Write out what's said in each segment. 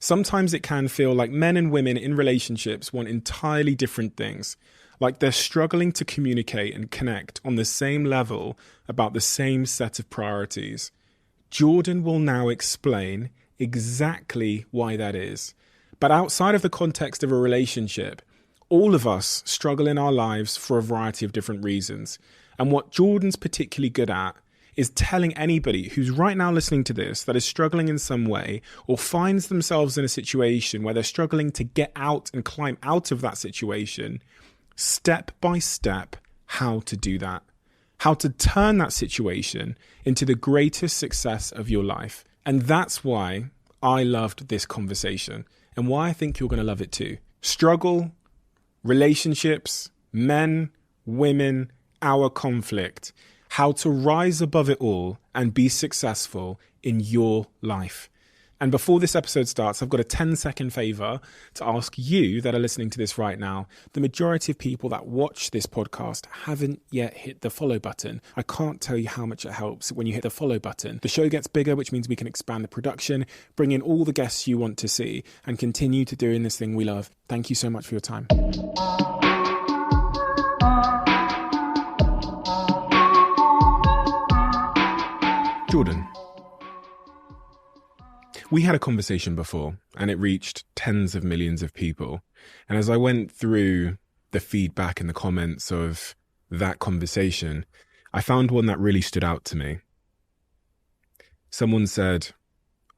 Sometimes it can feel like men and women in relationships want entirely different things, like they're struggling to communicate and connect on the same level about the same set of priorities. Jordan will now explain exactly why that is. But outside of the context of a relationship, all of us struggle in our lives for a variety of different reasons. And what Jordan's particularly good at is telling anybody who's right now listening to this that is struggling in some way or finds themselves in a situation where they're struggling to get out and climb out of that situation, step by step, how to do that, how to turn that situation into the greatest success of your life. And that's why I loved this conversation and why I think you're going to love it too. Struggle, relationships, men, women, our conflict, how to rise above it all and be successful in your life. And before this episode starts, I've got a 10-second favor to ask you that are listening to this right now. The majority of people that watch this podcast haven't yet hit the follow button. I can't tell you how much it helps when you hit the follow button. The show gets bigger, which means we can expand the production, bring in all the guests you want to see, and continue to doing this thing we love. Thank you so much for your time. Jordan, we had a conversation before and it reached tens of millions of people. And as I went through the feedback and the comments of that conversation, I found one that really stood out to me. Someone said,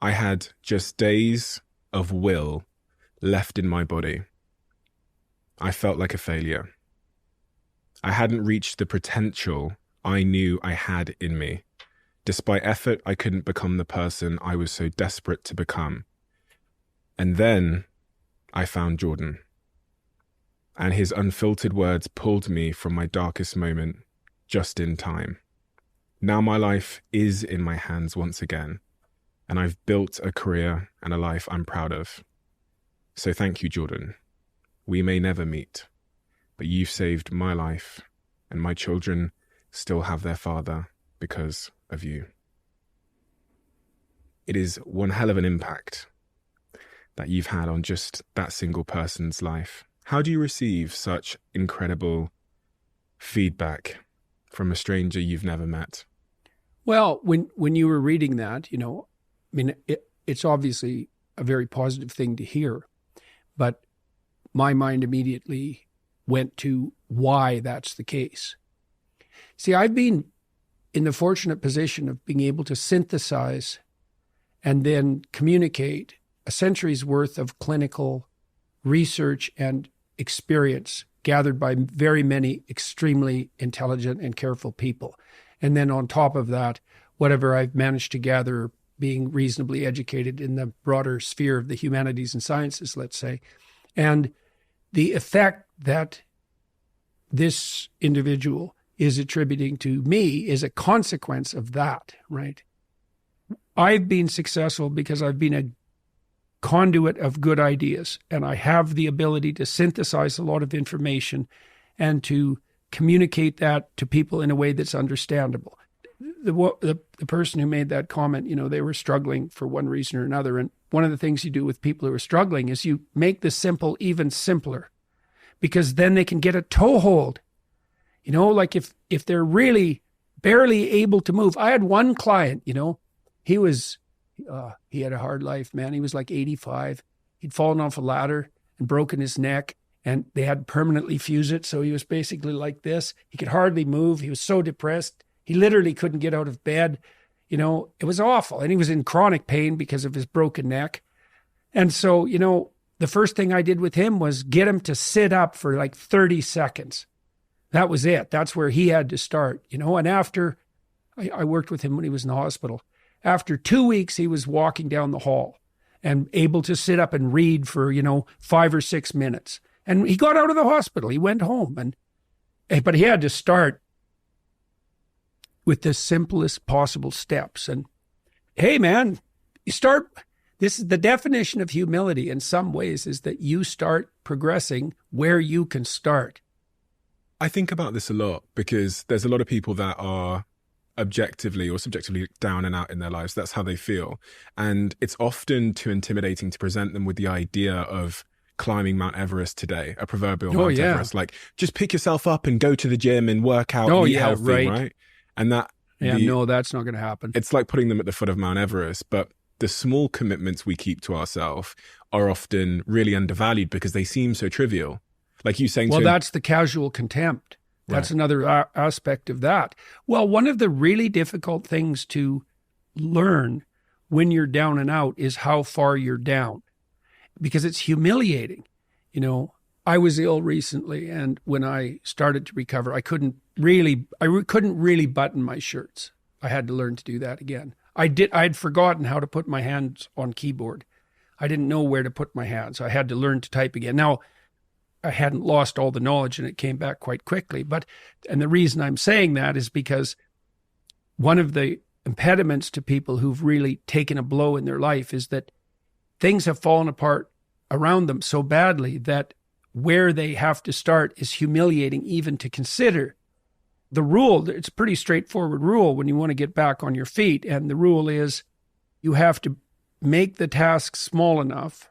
I had just days of will left in my body. I felt like a failure. I hadn't reached the potential I knew I had in me. Despite effort, I couldn't become the person I was so desperate to become. And then I found Jordan. And his unfiltered words pulled me from my darkest moment just in time. Now my life is in my hands once again, and I've built a career and a life I'm proud of. So thank you, Jordan. We may never meet, but you've saved my life, and my children still have their father because of you. It is one hell of an impact that you've had on just that single person's life. How do you receive such incredible feedback from a stranger you've never met? Well, when you were reading that, it's obviously a very positive thing to hear, but my mind immediately went to why that's the case. See, I've been in the fortunate position of being able to synthesize and then communicate a century's worth of clinical research and experience gathered by very many extremely intelligent and careful people. And then on top of that, whatever I've managed to gather being reasonably educated in the broader sphere of the humanities and sciences, let's say. And the effect that this individual is attributing to me is a consequence of that, right? I've been successful because I've been a conduit of good ideas, and I have the ability to synthesize a lot of information and to communicate that to people in a way that's understandable. The person who made that comment, they were struggling for one reason or another. And one of the things you do with people who are struggling is you make the simple even simpler, because then they can get a toehold. Like if they're really barely able to move. I had one client, he had a hard life, man. He was like 85. He'd fallen off a ladder and broken his neck, and they had permanently fused it. So he was basically like this. He could hardly move. He was so depressed. He literally couldn't get out of bed. It was awful. And he was in chronic pain because of his broken neck. And so, the first thing I did with him was get him to sit up for like 30 seconds. That was it. That's where he had to start, and after I worked with him when he was in the hospital. After 2 weeks, he was walking down the hall and able to sit up and read for, 5 or 6 minutes. And he got out of the hospital. He went home. But he had to start with the simplest possible steps. And hey, man, this is the definition of humility in some ways, is that you start progressing where you can start. I think about this a lot because there's a lot of people that are objectively or subjectively down and out in their lives. That's how they feel. And it's often too intimidating to present them with the idea of climbing Mount Everest today, a proverbial Mount Everest. Like, just pick yourself up and go to the gym and work out, eat healthy, right? And that... no, that's not going to happen. It's like putting them at the foot of Mount Everest, but the small commitments we keep to ourselves are often really undervalued because they seem so trivial. Like you saying that's the casual contempt. That's another aspect of that. Well, one of the really difficult things to learn when you're down and out is how far you're down, because it's humiliating. You know, I was ill recently, and when I started to recover, I couldn't really button my shirts. I had to learn to do that again. I'd forgotten how to put my hands on keyboard. I didn't know where to put my hands. I had to learn to type again. Now, I hadn't lost all the knowledge, and it came back quite quickly. And the reason I'm saying that is because one of the impediments to people who've really taken a blow in their life is that things have fallen apart around them so badly that where they have to start is humiliating even to consider. The rule, it's a pretty straightforward rule when you want to get back on your feet. And the rule is you have to make the task small enough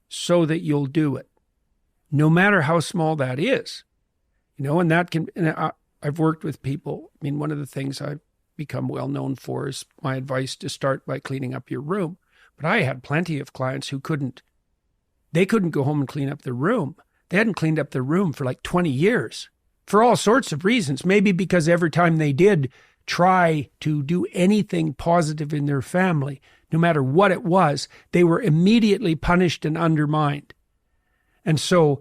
so that you'll do it, no matter how small that is. You know, and that can, and I've worked with people. I mean, one of the things I've become well known for is my advice to start by cleaning up your room. But I had plenty of clients who couldn't go home and clean up their room. They hadn't cleaned up their room for like 20 years for all sorts of reasons. Maybe because every time they did try to do anything positive in their family, no matter what it was, they were immediately punished and undermined. And so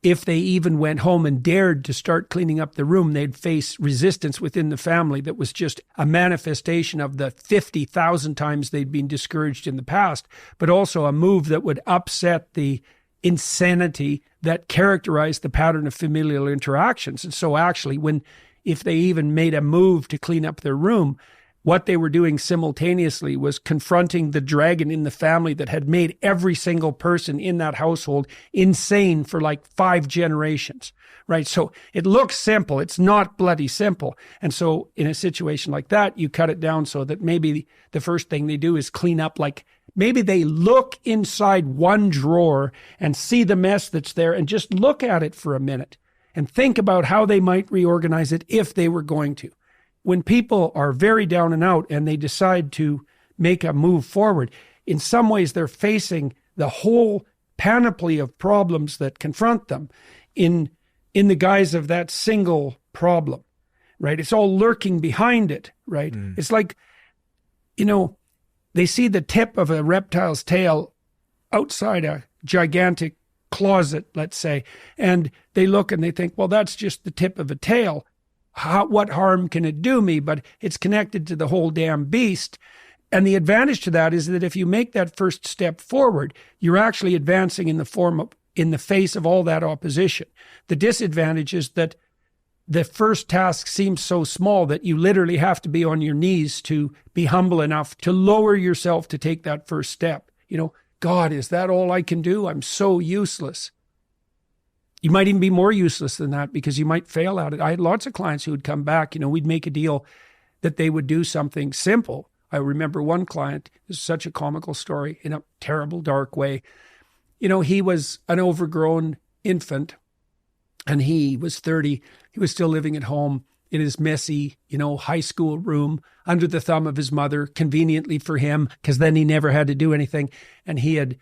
if they even went home and dared to start cleaning up the room, they'd face resistance within the family that was just a manifestation of the 50,000 times they'd been discouraged in the past, but also a move that would upset the insanity that characterized the pattern of familial interactions. And so actually, if they even made a move to clean up their room, what they were doing simultaneously was confronting the dragon in the family that had made every single person in that household insane for like 5 generations, right? So it looks simple. It's not bloody simple. And so in a situation like that, you cut it down so that maybe the first thing they do is clean up, like maybe they look inside one drawer and see the mess that's there and just look at it for a minute and think about how they might reorganize it if they were going to. When people are very down and out and they decide to make a move forward, in some ways they're facing the whole panoply of problems that confront them in the guise of that single problem, right? It's all lurking behind it, right? It's like, you know, they see the tip of a reptile's tail outside a gigantic closet, let's say, and they look and they think, well, that's just the tip of a tail. What harm can it do me? But it's connected to the whole damn beast. And the advantage to that is that if you make that first step forward, you're actually advancing in the face of all that opposition. The disadvantage is that the first task seems so small that you literally have to be on your knees to be humble enough to lower yourself to take that first step. You know, God, is that all I can do? I'm so useless. You might even be more useless than that because you might fail at it. I had lots of clients who would come back, you know, we'd make a deal that they would do something simple. I remember one client, this is such a comical story in a terrible, dark way. You know, he was an overgrown infant and he was 30. He was still living at home in his messy, you know, high school room under the thumb of his mother, conveniently for him, because then he never had to do anything. And he had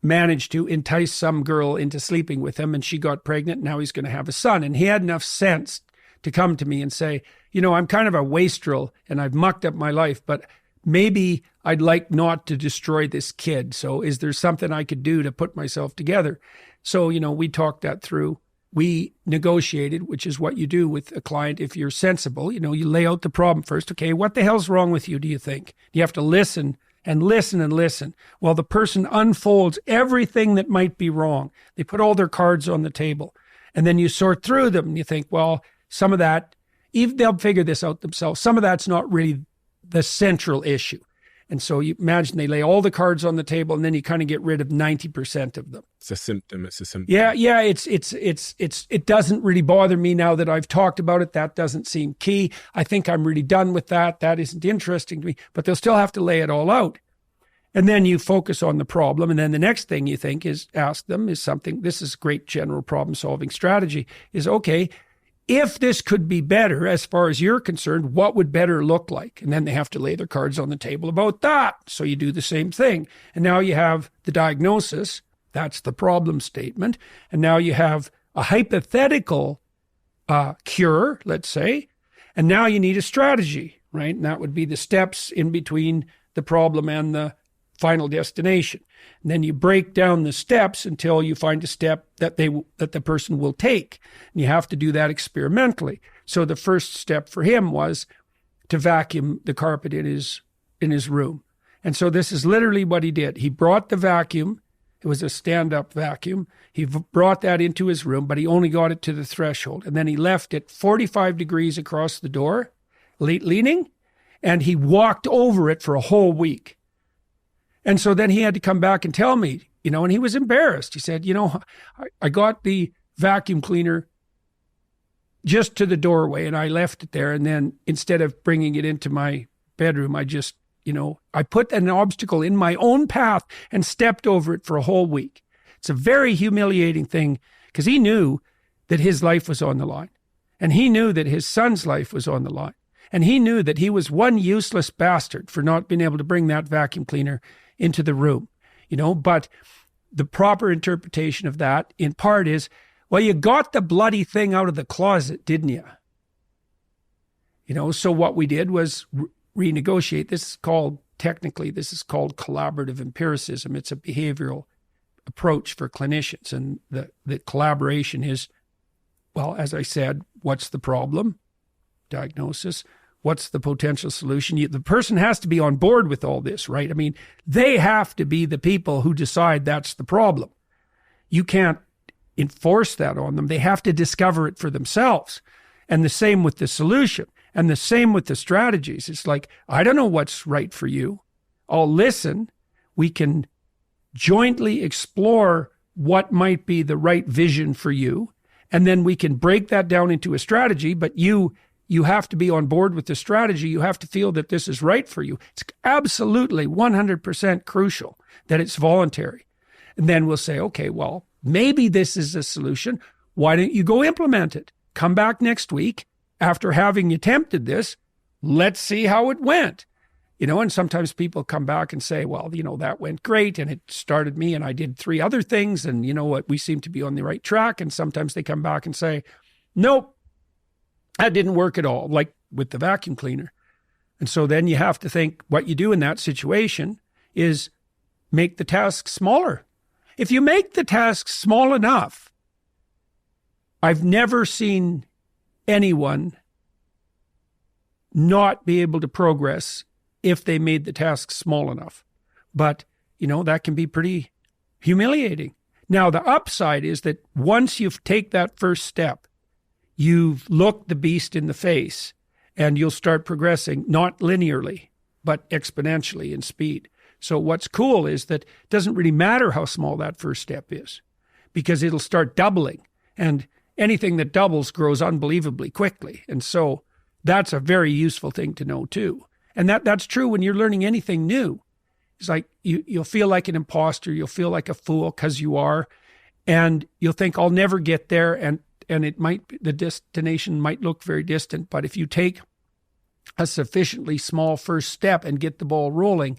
managed to entice some girl into sleeping with him and she got pregnant. Now he's going to have a son. And he had enough sense to come to me and say, you know, I'm kind of a wastrel and I've mucked up my life, but maybe I'd like not to destroy this kid. So is there something I could do to put myself together? So, you know, we talked that through. We negotiated, which is what you do with a client if you're sensible. You know, you lay out the problem first. Okay, what the hell's wrong with you, do you think? You have to listen and listen and listen while the person unfolds everything that might be wrong. They put all their cards on the table. And then you sort through them and you think, well, some of that, even they'll figure this out themselves. Some of that's not really the central issue. And so you imagine they lay all the cards on the table and then you kind of get rid of 90% of them. It's a symptom. Yeah. It doesn't really bother me now that I've talked about it. That doesn't seem key. I think I'm really done with that. That isn't interesting to me, but they'll still have to lay it all out. And then you focus on the problem. And then the next thing you think is ask them is something, this is great general problem solving strategy, is okay, if this could be better, as far as you're concerned, what would better look like? And then they have to lay their cards on the table about that. So you do the same thing. And now you have the diagnosis. That's the problem statement. And now you have a hypothetical cure, let's say. And now you need a strategy, right? And that would be the steps in between the problem and the final destination. And then you break down the steps until you find a step that the person will take. And you have to do that experimentally. So the first step for him was to vacuum the carpet in his room. And so this is literally what he did. He brought the vacuum. It was a stand-up vacuum. He brought that into his room, but he only got it to the threshold. And then he left it 45 degrees across the door, leaning, and he walked over it for a whole week. And so then he had to come back and tell me, and he was embarrassed. He said, I got the vacuum cleaner just to the doorway and I left it there. And then instead of bringing it into my bedroom, I just, I put an obstacle in my own path and stepped over it for a whole week. It's a very humiliating thing because he knew that his life was on the line. And he knew that his son's life was on the line. And he knew that he was one useless bastard for not being able to bring that vacuum cleaner into the room, but the proper interpretation of that in part is, well, you got the bloody thing out of the closet, didn't you? So what we did was renegotiate. This is called collaborative empiricism. It's a behavioral approach for clinicians. And the collaboration is, well, as I said, what's the problem? Diagnosis. What's the potential solution? The person has to be on board with all this, right? I mean, they have to be the people who decide that's the problem. You can't enforce that on them. They have to discover it for themselves. And the same with the solution. And the same with the strategies. It's like, I don't know what's right for you. I'll listen. We can jointly explore what might be the right vision for you. And then we can break that down into a strategy, but you have to be on board with the strategy. You have to feel that this is right for you. It's absolutely 100% crucial that it's voluntary. And then we'll say, okay, well, maybe this is a solution. Why don't you go implement it? Come back next week after having attempted this. Let's see how it went. And sometimes people come back and say, well, that went great and it started me and I did 3 other things and you know what, we seem to be on the right track. And sometimes they come back and say, nope, that didn't work at all, like with the vacuum cleaner. And so then you have to think what you do in that situation is make the task smaller. If you make the task small enough, I've never seen anyone not be able to progress if they made the task small enough. But, that can be pretty humiliating. Now, the upside is that once you take that first step, you've looked the beast in the face and you'll start progressing, not linearly, but exponentially in speed. So what's cool is that it doesn't really matter how small that first step is because it'll start doubling. And anything that doubles grows unbelievably quickly. And so that's a very useful thing to know too. And that's true when you're learning anything new. It's like you'll feel like an imposter. You'll feel like a fool because you are. And you'll think, I'll never get there. And the destination might look very distant. But if you take a sufficiently small first step and get the ball rolling,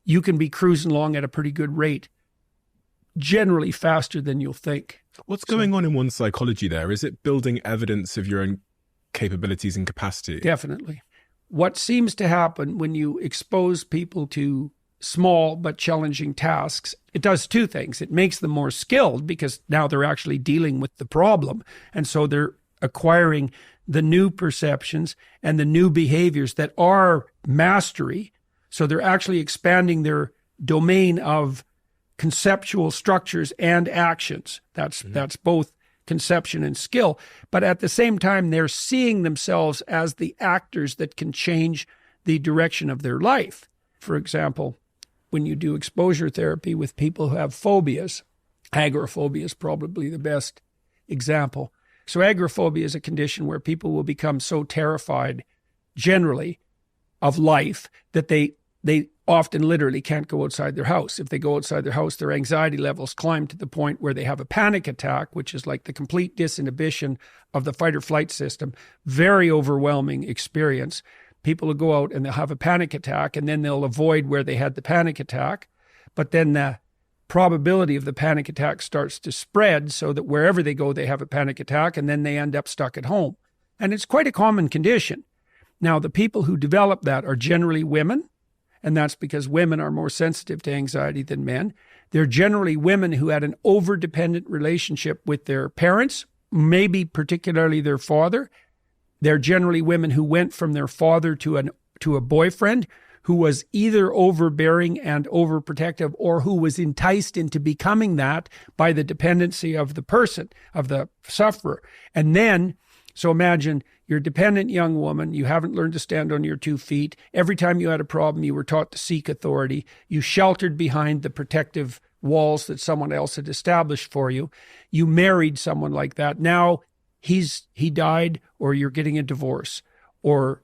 you can be cruising along at a pretty good rate, generally faster than you'll think. What's going on in one's psychology there? Is it building evidence of your own capabilities and capacity? Definitely. What seems to happen when you expose people to small but challenging tasks, it does 2 things. It makes them more skilled because now they're actually dealing with the problem. And so they're acquiring the new perceptions and the new behaviors that are mastery. So they're actually expanding their domain of conceptual structures and actions. That's both conception and skill. But at the same time, they're seeing themselves as the actors that can change the direction of their life. for example, when you do exposure therapy with people who have phobias, agoraphobia is probably the best example. So agoraphobia is a condition where people will become so terrified generally of life that they often literally can't go outside their house. If they go outside their house, their anxiety levels climb to the point where they have a panic attack, which is like the complete disinhibition of the fight or flight system. Very overwhelming experience. People will go out and they'll have a panic attack, and then they'll avoid where they had the panic attack. But then the probability of the panic attack starts to spread so that wherever they go, they have a panic attack, and then they end up stuck at home. And it's quite a common condition. Now, the people who develop that are generally women, and that's because women are more sensitive to anxiety than men. They're generally women who had an over-dependent relationship with their parents, maybe particularly their father. They're generally women who went from their father to a boyfriend who was either overbearing and overprotective, or who was enticed into becoming that by the dependency of the person, of the sufferer. And then, so imagine you're a dependent young woman, you haven't learned to stand on your 2 feet. Every time you had a problem, you were taught to seek authority. You sheltered behind the protective walls that someone else had established for you. You married someone like that. Now he died, or you're getting a divorce, or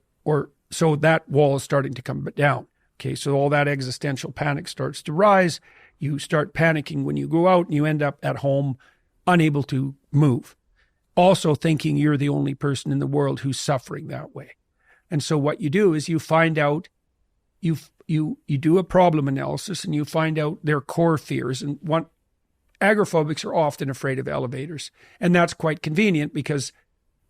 so that wall is starting to come down. Okay, so all that existential panic starts to rise. You start panicking when you go out, and you end up at home unable to move. Also thinking you're the only person in the world who's suffering that way. And so what you do is you find out, you do a problem analysis, and you find out their core fears. And agoraphobics are often afraid of elevators. And that's quite convenient because,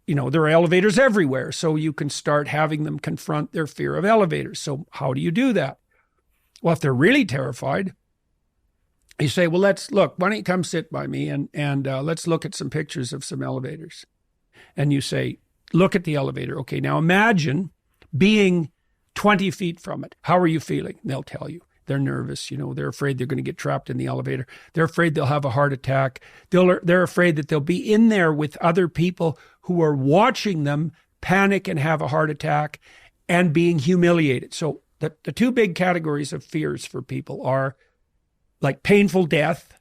there are elevators everywhere. So you can start having them confront their fear of elevators. So how do you do that? Well, if they're really terrified, you say, well, let's look, why don't you come sit by me and let's look at some pictures of some elevators. And you say, look at the elevator. Okay, now imagine being 20 feet from it. How are you feeling? And they'll tell you. They're nervous. They're afraid they're going to get trapped in the elevator. They're afraid they'll have a heart attack. They're afraid that they'll be in there with other people who are watching them panic and have a heart attack and being humiliated. So the two big categories of fears for people are like painful death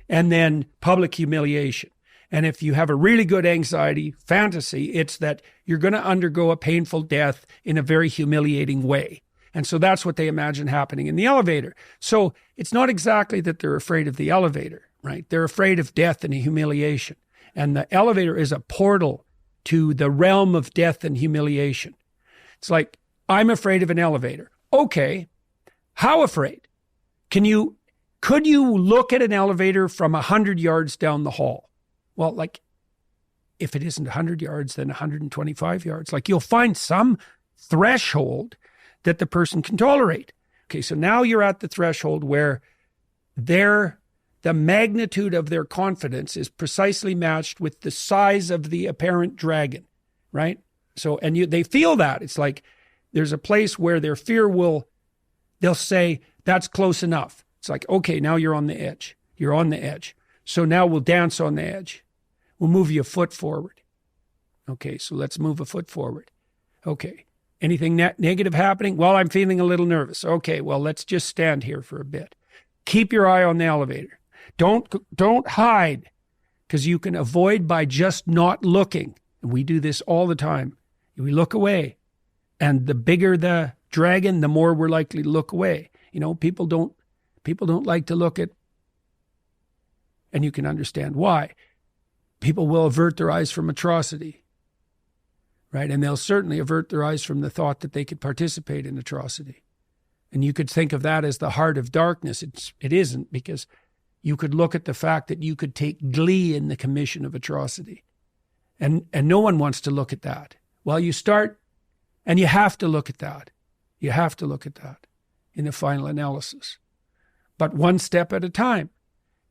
and then public humiliation. And if you have a really good anxiety fantasy, it's that you're going to undergo a painful death in a very humiliating way. And so that's what they imagine happening in the elevator. So it's not exactly that they're afraid of the elevator, right? They're afraid of death and humiliation. And the elevator is a portal to the realm of death and humiliation. It's like, I'm afraid of an elevator. Okay, how afraid? Could you look at an elevator from 100 yards down the hall? Well, like, if it isn't 100 yards, then 125 yards. Like, you'll find some threshold that the person can tolerate. Okay, so now you're at the threshold where the magnitude of their confidence is precisely matched with the size of the apparent dragon, right? So, and they feel that. It's like there's a place where their fear they'll say, that's close enough. It's like, okay, now you're on the edge. You're on the edge. So now we'll dance on the edge. We'll move you a foot forward. Okay, so let's move a foot forward. Okay. Anything negative happening? Well, I'm feeling a little nervous. Okay, well, let's just stand here for a bit. Keep your eye on the elevator. Don't hide, because you can avoid by just not looking. And we do this all the time. We look away. And the bigger the dragon, the more we're likely to look away. People don't like to look at, and you can understand why. People will avert their eyes from atrocity. Right? And they'll certainly avert their eyes from the thought that they could participate in atrocity. And you could think of that as the heart of darkness. It isn't, because you could look at the fact that you could take glee in the commission of atrocity. And no one wants to look at that. Well, you start, and you have to look at that. You have to look at that in the final analysis. But one step at a time,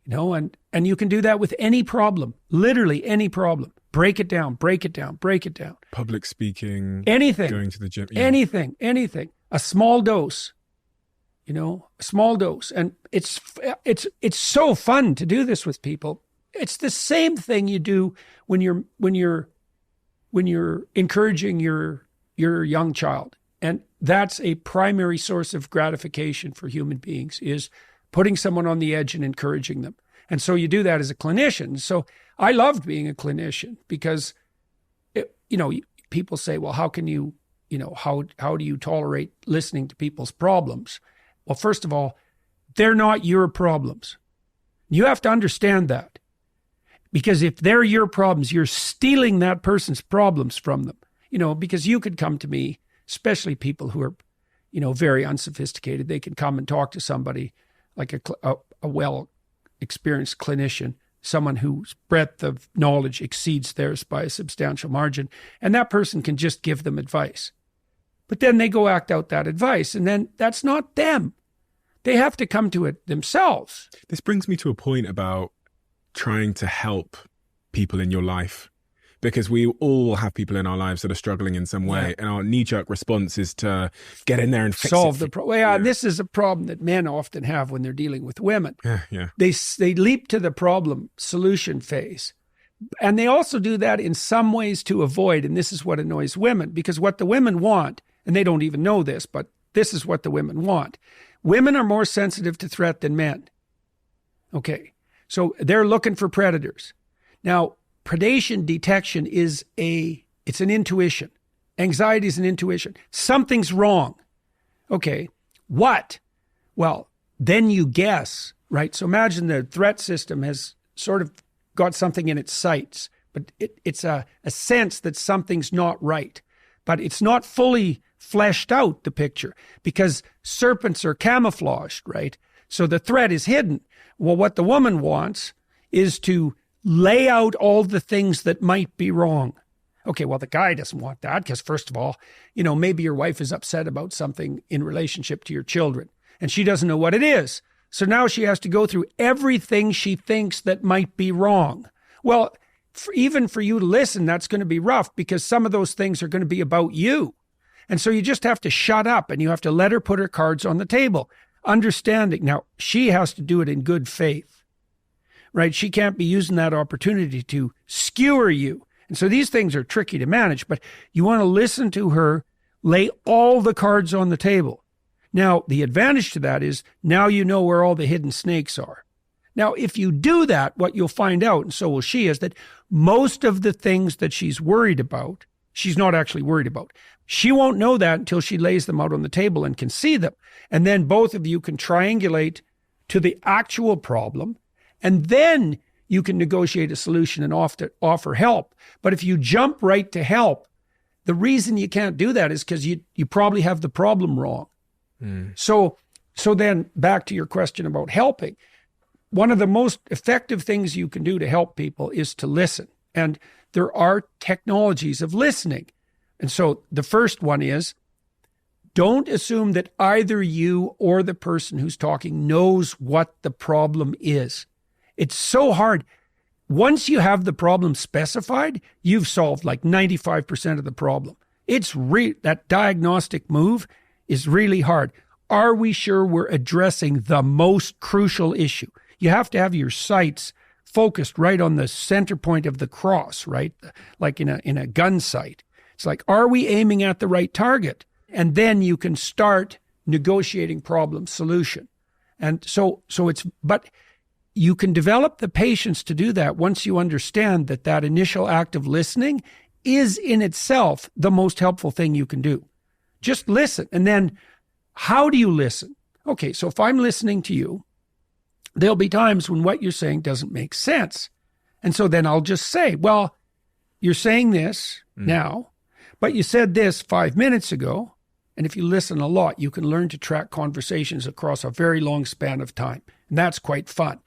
and you can do that with any problem, literally any problem. Break it down, break it down, break it down. Public speaking. Anything. Going to the gym. Yeah. Anything. A small dose. A small dose. And it's so fun to do this with people. It's the same thing you do when you're encouraging your young child. And that's a primary source of gratification for human beings, is putting someone on the edge and encouraging them. And so you do that as a clinician. So I loved being a clinician because, people say, well, how can you, how do you tolerate listening to people's problems? Well, first of all, they're not your problems. You have to understand that. Because if they're your problems, you're stealing that person's problems from them. Because you could come to me, especially people who are, very unsophisticated. They can come and talk to somebody like a well-experienced clinician, someone whose breadth of knowledge exceeds theirs by a substantial margin. And that person can just give them advice. But then they go act out that advice, and then that's not them. They have to come to it themselves. This brings me to a point about trying to help people in your life, because we all have people in our lives that are struggling in some way, and our knee-jerk response is to get in there and solve the problem. Yeah, this is a problem that men often have when they're dealing with women. Yeah. They leap to the problem solution phase. And they also do that in some ways to avoid, and this is what annoys women, because what the women want, and they don't even know this, but this is what the women want. Women are more sensitive to threat than men. Okay, so they're looking for predators. Now, predation detection it's an intuition. Anxiety is an intuition. Something's wrong. Okay, what? Well, then you guess, right? So imagine the threat system has sort of got something in its sights, but it's a sense that something's not right. But it's not fully fleshed out, the picture, because serpents are camouflaged, right? So the threat is hidden. Well, what the woman wants is to lay out all the things that might be wrong. Okay, well, the guy doesn't want that because, first of all, maybe your wife is upset about something in relationship to your children, and she doesn't know what it is. So now she has to go through everything she thinks that might be wrong. Well, even for you to listen, that's going to be rough because some of those things are going to be about you. And so you just have to shut up and you have to let her put her cards on the table. Understanding. Now, she has to do it in good faith, right? She can't be using that opportunity to skewer you. And so these things are tricky to manage, but you want to listen to her, lay all the cards on the table. Now, the advantage to that is now you know where all the hidden snakes are. Now, if you do that, what you'll find out, and so will she, is that most of the things that she's worried about, she's not actually worried about. She won't know that until she lays them out on the table and can see them. And then both of you can triangulate to the actual problem, and then you can negotiate a solution and offer help. But if you jump right to help, the reason you can't do that is because you probably have the problem wrong. So then back to your question about helping. One of the most effective things you can do to help people is to listen. And there are technologies of listening. And so the first one is, don't assume that either you or the person who's talking knows what the problem is. It's so hard. Once you have the problem specified, you've solved like 95% of the problem. That diagnostic move is really hard. Are we sure we're addressing the most crucial issue? You have to have your sights focused right on the center point of the cross, right? Like in a gun sight. It's like, are we aiming at the right target? And then you can start negotiating problem solution. And but you can develop the patience to do that once you understand that initial act of listening is in itself the most helpful thing you can do. Just listen. And then how do you listen? Okay, so if I'm listening to you, there'll be times when what you're saying doesn't make sense. And so then I'll just say, well, you're saying this now, but you said this 5 minutes ago. And if you listen a lot, you can learn to track conversations across a very long span of time. And that's quite fun.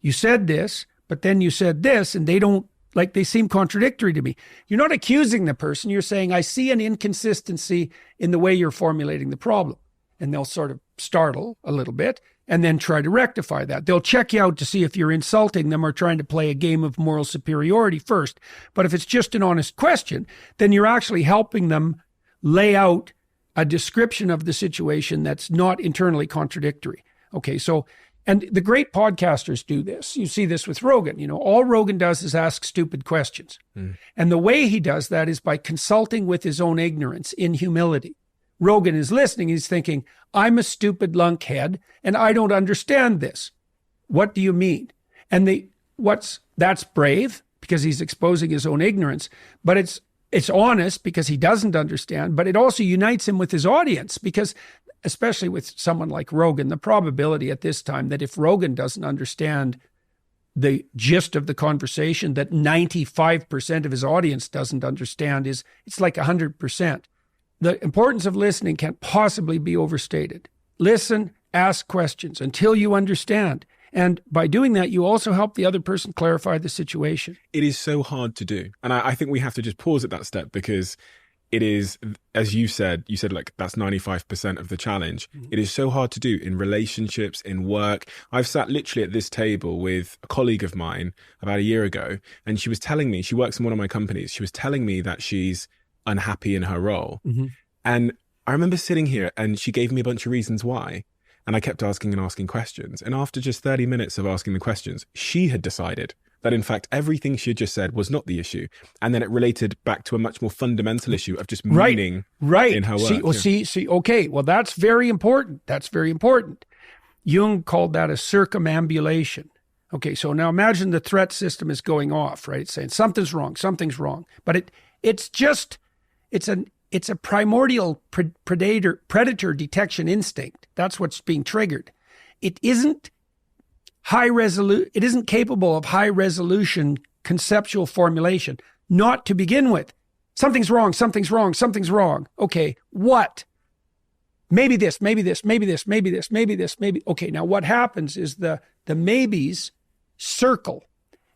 You said this, but then you said this, and they seem contradictory to me. You're not accusing the person. You're saying, I see an inconsistency in the way you're formulating the problem. And they'll sort of startle a little bit and then try to rectify that. They'll check you out to see if you're insulting them or trying to play a game of moral superiority first. But if it's just an honest question, then you're actually helping them lay out a description of the situation that's not internally contradictory. Okay, so, and the great podcasters do this. You see this with Rogan. All Rogan does is ask stupid questions. And the way he does that is by consulting with his own ignorance in humility. Rogan is listening. He's thinking, I'm a stupid lunkhead and I don't understand this. What do you mean? And that's brave because he's exposing his own ignorance, but it's honest because he doesn't understand, but it also unites him with his audience because especially with someone like Rogan, the probability at this time that if Rogan doesn't understand the gist of the conversation, that 95% of his audience doesn't understand it's like 100%. The importance of listening can't possibly be overstated. Listen, ask questions until you understand. And by doing that, you also help the other person clarify the situation. It is so hard to do. And I think we have to just pause at that step because it is, as you said like that's 95% of the challenge. Mm-hmm. It is so hard to do in relationships, in work. I've sat literally at this table with a colleague of mine about a year ago, and she was telling me, she works in one of my companies. She was telling me that she's unhappy in her role. Mm-hmm. And I remember sitting here and she gave me a bunch of reasons why. And I kept asking and asking questions. And after just 30 minutes of asking the questions, she had decided that in fact, everything she had just said was not the issue. And then it related back to a much more fundamental issue of just meaning in her work. Okay. Well, that's very important. That's very important. Jung called that a circumambulation. Okay. So now imagine the threat system is going off, right? It's saying something's wrong. But it's a primordial predator detection instinct. That's what's being triggered. It isn't capable of high resolution conceptual formulation, not to begin with. Something's wrong. Okay, what? Maybe this. Okay, now what happens is the maybes circle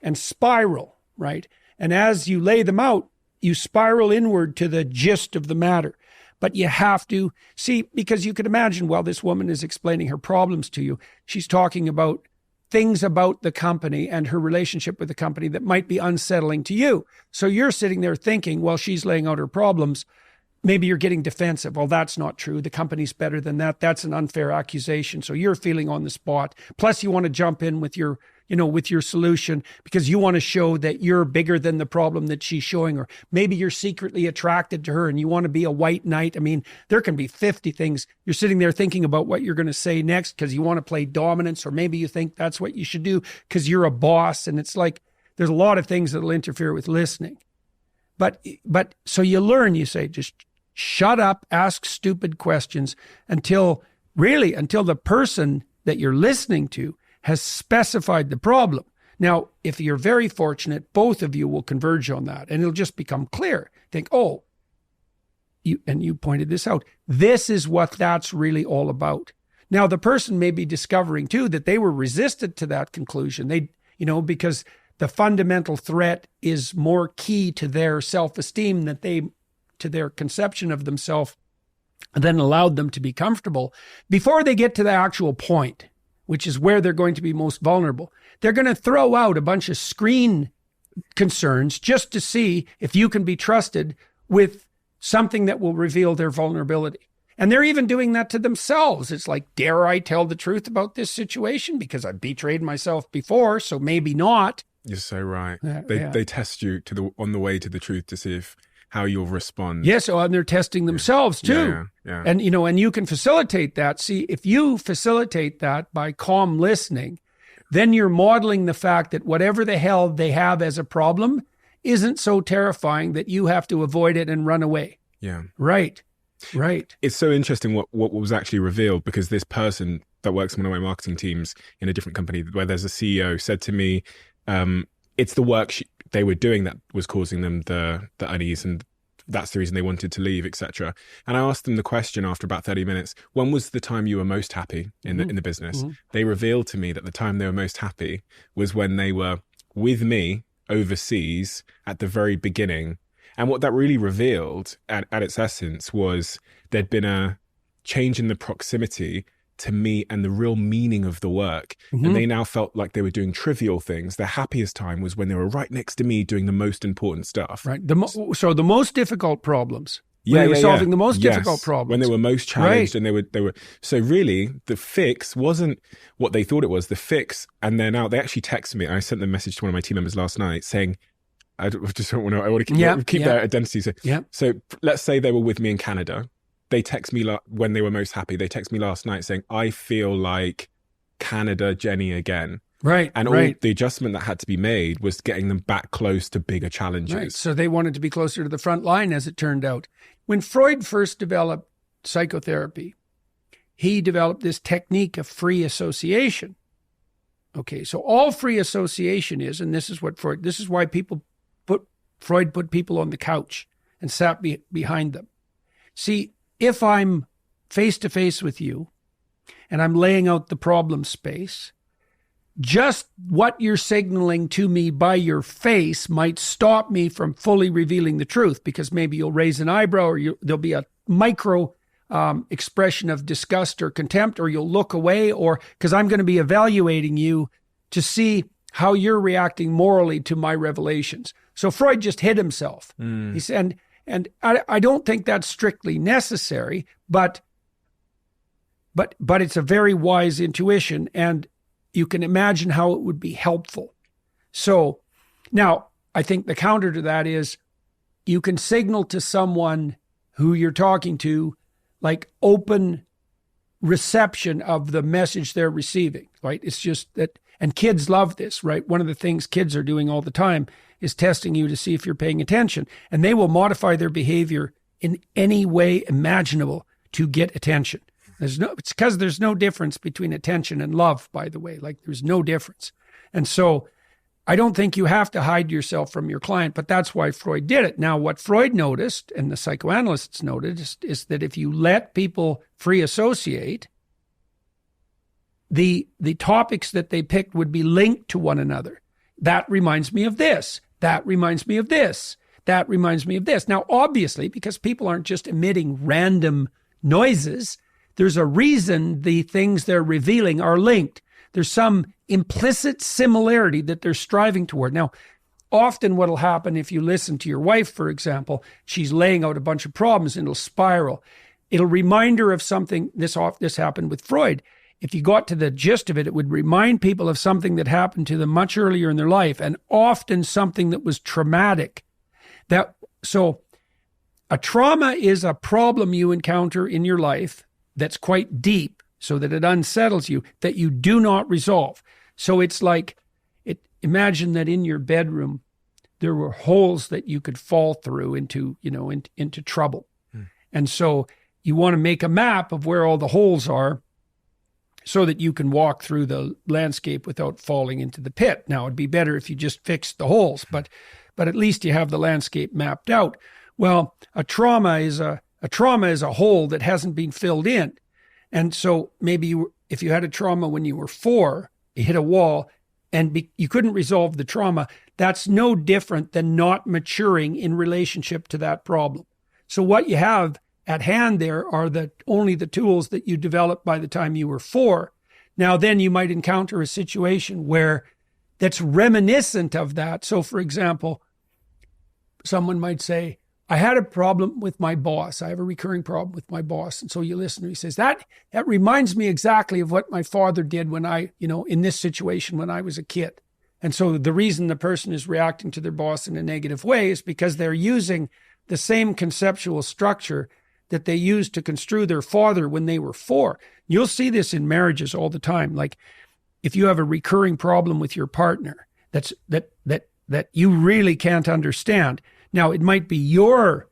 and spiral, right? And as you lay them out, you spiral inward to the gist of the matter. But you have to see, because you could imagine while this woman is explaining her problems to you, she's talking about things about the company and her relationship with the company that might be unsettling to you. So you're sitting there thinking, while she's laying out her problems, maybe you're getting defensive. Well, that's not true. The company's better than that. That's an unfair accusation. So you're feeling on the spot. Plus you want to jump in with your solution because you want to show that you're bigger than the problem that she's showing, or maybe you're secretly attracted to her and you want to be a white knight. I mean, there can be 50 things. You're sitting there thinking about what you're going to say next because you want to play dominance, or maybe you think that's what you should do because you're a boss. And it's like, there's a lot of things that'll interfere with listening. But so you learn, you say, just shut up, ask stupid questions until the person that you're listening to has specified the problem. Now, if you're very fortunate, both of you will converge on that and it'll just become clear. Think, you pointed this out. This is what that's really all about. Now, the person may be discovering too that they were resistant to that conclusion. Because the fundamental threat is more key to their self-esteem to their conception of themselves than allowed them to be comfortable before they get to the actual point, which is where they're going to be most vulnerable. They're going to throw out a bunch of screen concerns just to see if you can be trusted with something that will reveal their vulnerability. And they're even doing that to themselves. It's like, dare I tell the truth about this situation? Because I've betrayed myself before, so maybe not. You're so right. They test you on the way to the truth to see how you'll respond. Yes, and they're testing themselves too. Yeah. And you can facilitate that. See, if you facilitate that by calm listening, then you're modeling the fact that whatever the hell they have as a problem isn't so terrifying that you have to avoid it and run away. Yeah. Right. It's so interesting what was actually revealed, because this person that works in one of my marketing teams in a different company where there's a CEO said to me, it's the work they were doing that was causing them the unease, and that's the reason they wanted to leave, etc. And I asked them the question after about 30 minutes, when was the time you were most happy in the business? Mm-hmm. They revealed to me that the time they were most happy was when they were with me overseas at the very beginning. And what that really revealed at its essence was there'd been a change in the proximity to me and the real meaning of the work. Mm-hmm. And they now felt like they were doing trivial things. Their happiest time was when they were right next to me doing the most important stuff. Right. So the most difficult problems. They were solving the most difficult problems. When they were most challenged, and they were. So really, the fix wasn't what they thought it was. The fix, and they're now, they actually texted me. I sent them a message to one of my team members last night saying, I want to keep their identity. So let's say they were with me in Canada. they text me when they were most happy. They text me last night saying, I feel like Canada Jenny again. Right. And all the adjustment that had to be made was getting them back close to bigger challenges. Right. So they wanted to be closer to the front line, as it turned out. When Freud first developed psychotherapy, he developed this technique of free association. Okay, so all free association is, and this is why Freud put people on the couch and sat behind them. See, if I'm face to face with you and I'm laying out the problem space, just what you're signaling to me by your face might stop me from fully revealing the truth, because maybe you'll raise an eyebrow, or there'll be a micro expression of disgust or contempt, or you'll look away, or because I'm going to be evaluating you to see how you're reacting morally to my revelations. So Freud just hid himself. He said, and I don't think that's strictly necessary, but it's a very wise intuition, and you can imagine how it would be helpful. So now I think the counter to that is you can signal to someone who you're talking to, like, open reception of the message they're receiving, right? It's just that, and kids love this, right? One of the things kids are doing all the time is testing you to see if you're paying attention, and they will modify their behavior in any way imaginable to get attention. It's because there's no difference between attention and love, by the way. Like, there's no difference. And so I don't think you have to hide yourself from your client, but that's why Freud did it. Now, what Freud noticed, and the psychoanalysts noticed, is that if you let people free associate, the topics that they picked would be linked to one another. That reminds me of this. That reminds me of this. That reminds me of this. Now, obviously, because people aren't just emitting random noises, there's a reason the things they're revealing are linked. There's some implicit similarity that they're striving toward. Now, often what will happen if you listen to your wife, for example, she's laying out a bunch of problems and it'll spiral. It'll remind her of something. This happened with Freud. If you got to the gist of it, it would remind people of something that happened to them much earlier in their life, and often something that was traumatic. So a trauma is a problem you encounter in your life that's quite deep, so that it unsettles you, that you do not resolve. So it's like, imagine that in your bedroom, there were holes that you could fall through into trouble. And so you want to make a map of where all the holes are so that you can walk through the landscape without falling into the pit. Now, it'd be better if you just fixed the holes, but at least you have the landscape mapped out. Well, a trauma is a hole that hasn't been filled in. And so maybe if you had a trauma when you were 4, you hit a wall and you couldn't resolve the trauma, that's no different than not maturing in relationship to that problem. So what you have at hand there are only the tools that you developed by the time you were 4. Now, then you might encounter a situation where that's reminiscent of that. So, for example, someone might say, I had a problem with my boss. I have a recurring problem with my boss. And so you listen, he says, that reminds me exactly of what my father did when in this situation when I was a kid. And so the reason the person is reacting to their boss in a negative way is because they're using the same conceptual structure that they used to construe their father when they were 4. You'll see this in marriages all the time. Like, if you have a recurring problem with your partner that you really can't understand. Now, it might be your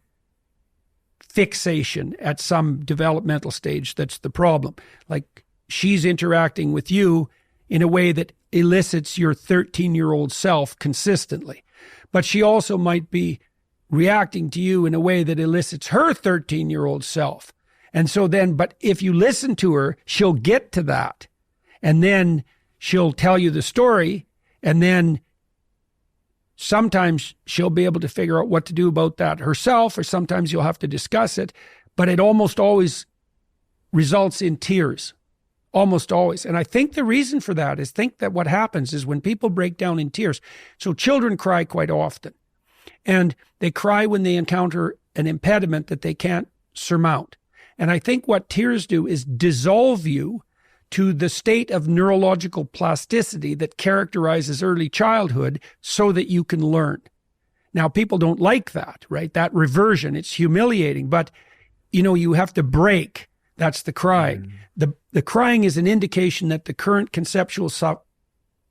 fixation at some developmental stage that's the problem. Like, she's interacting with you in a way that elicits your 13-year-old self consistently. But she also might be reacting to you in a way that elicits her 13-year-old self. And so then, but if you listen to her, she'll get to that. And then she'll tell you the story, and then sometimes she'll be able to figure out what to do about that herself, or sometimes you'll have to discuss it, but it almost always results in tears, almost always. And I think the reason for that is that what happens is when people break down in tears, so children cry quite often, and they cry when they encounter an impediment that they can't surmount. And I think what tears do is dissolve you to the state of neurological plasticity that characterizes early childhood so that you can learn. Now, people don't like that, right? That reversion, it's humiliating. But you have to break. That's the crying. The crying is an indication that the current conceptual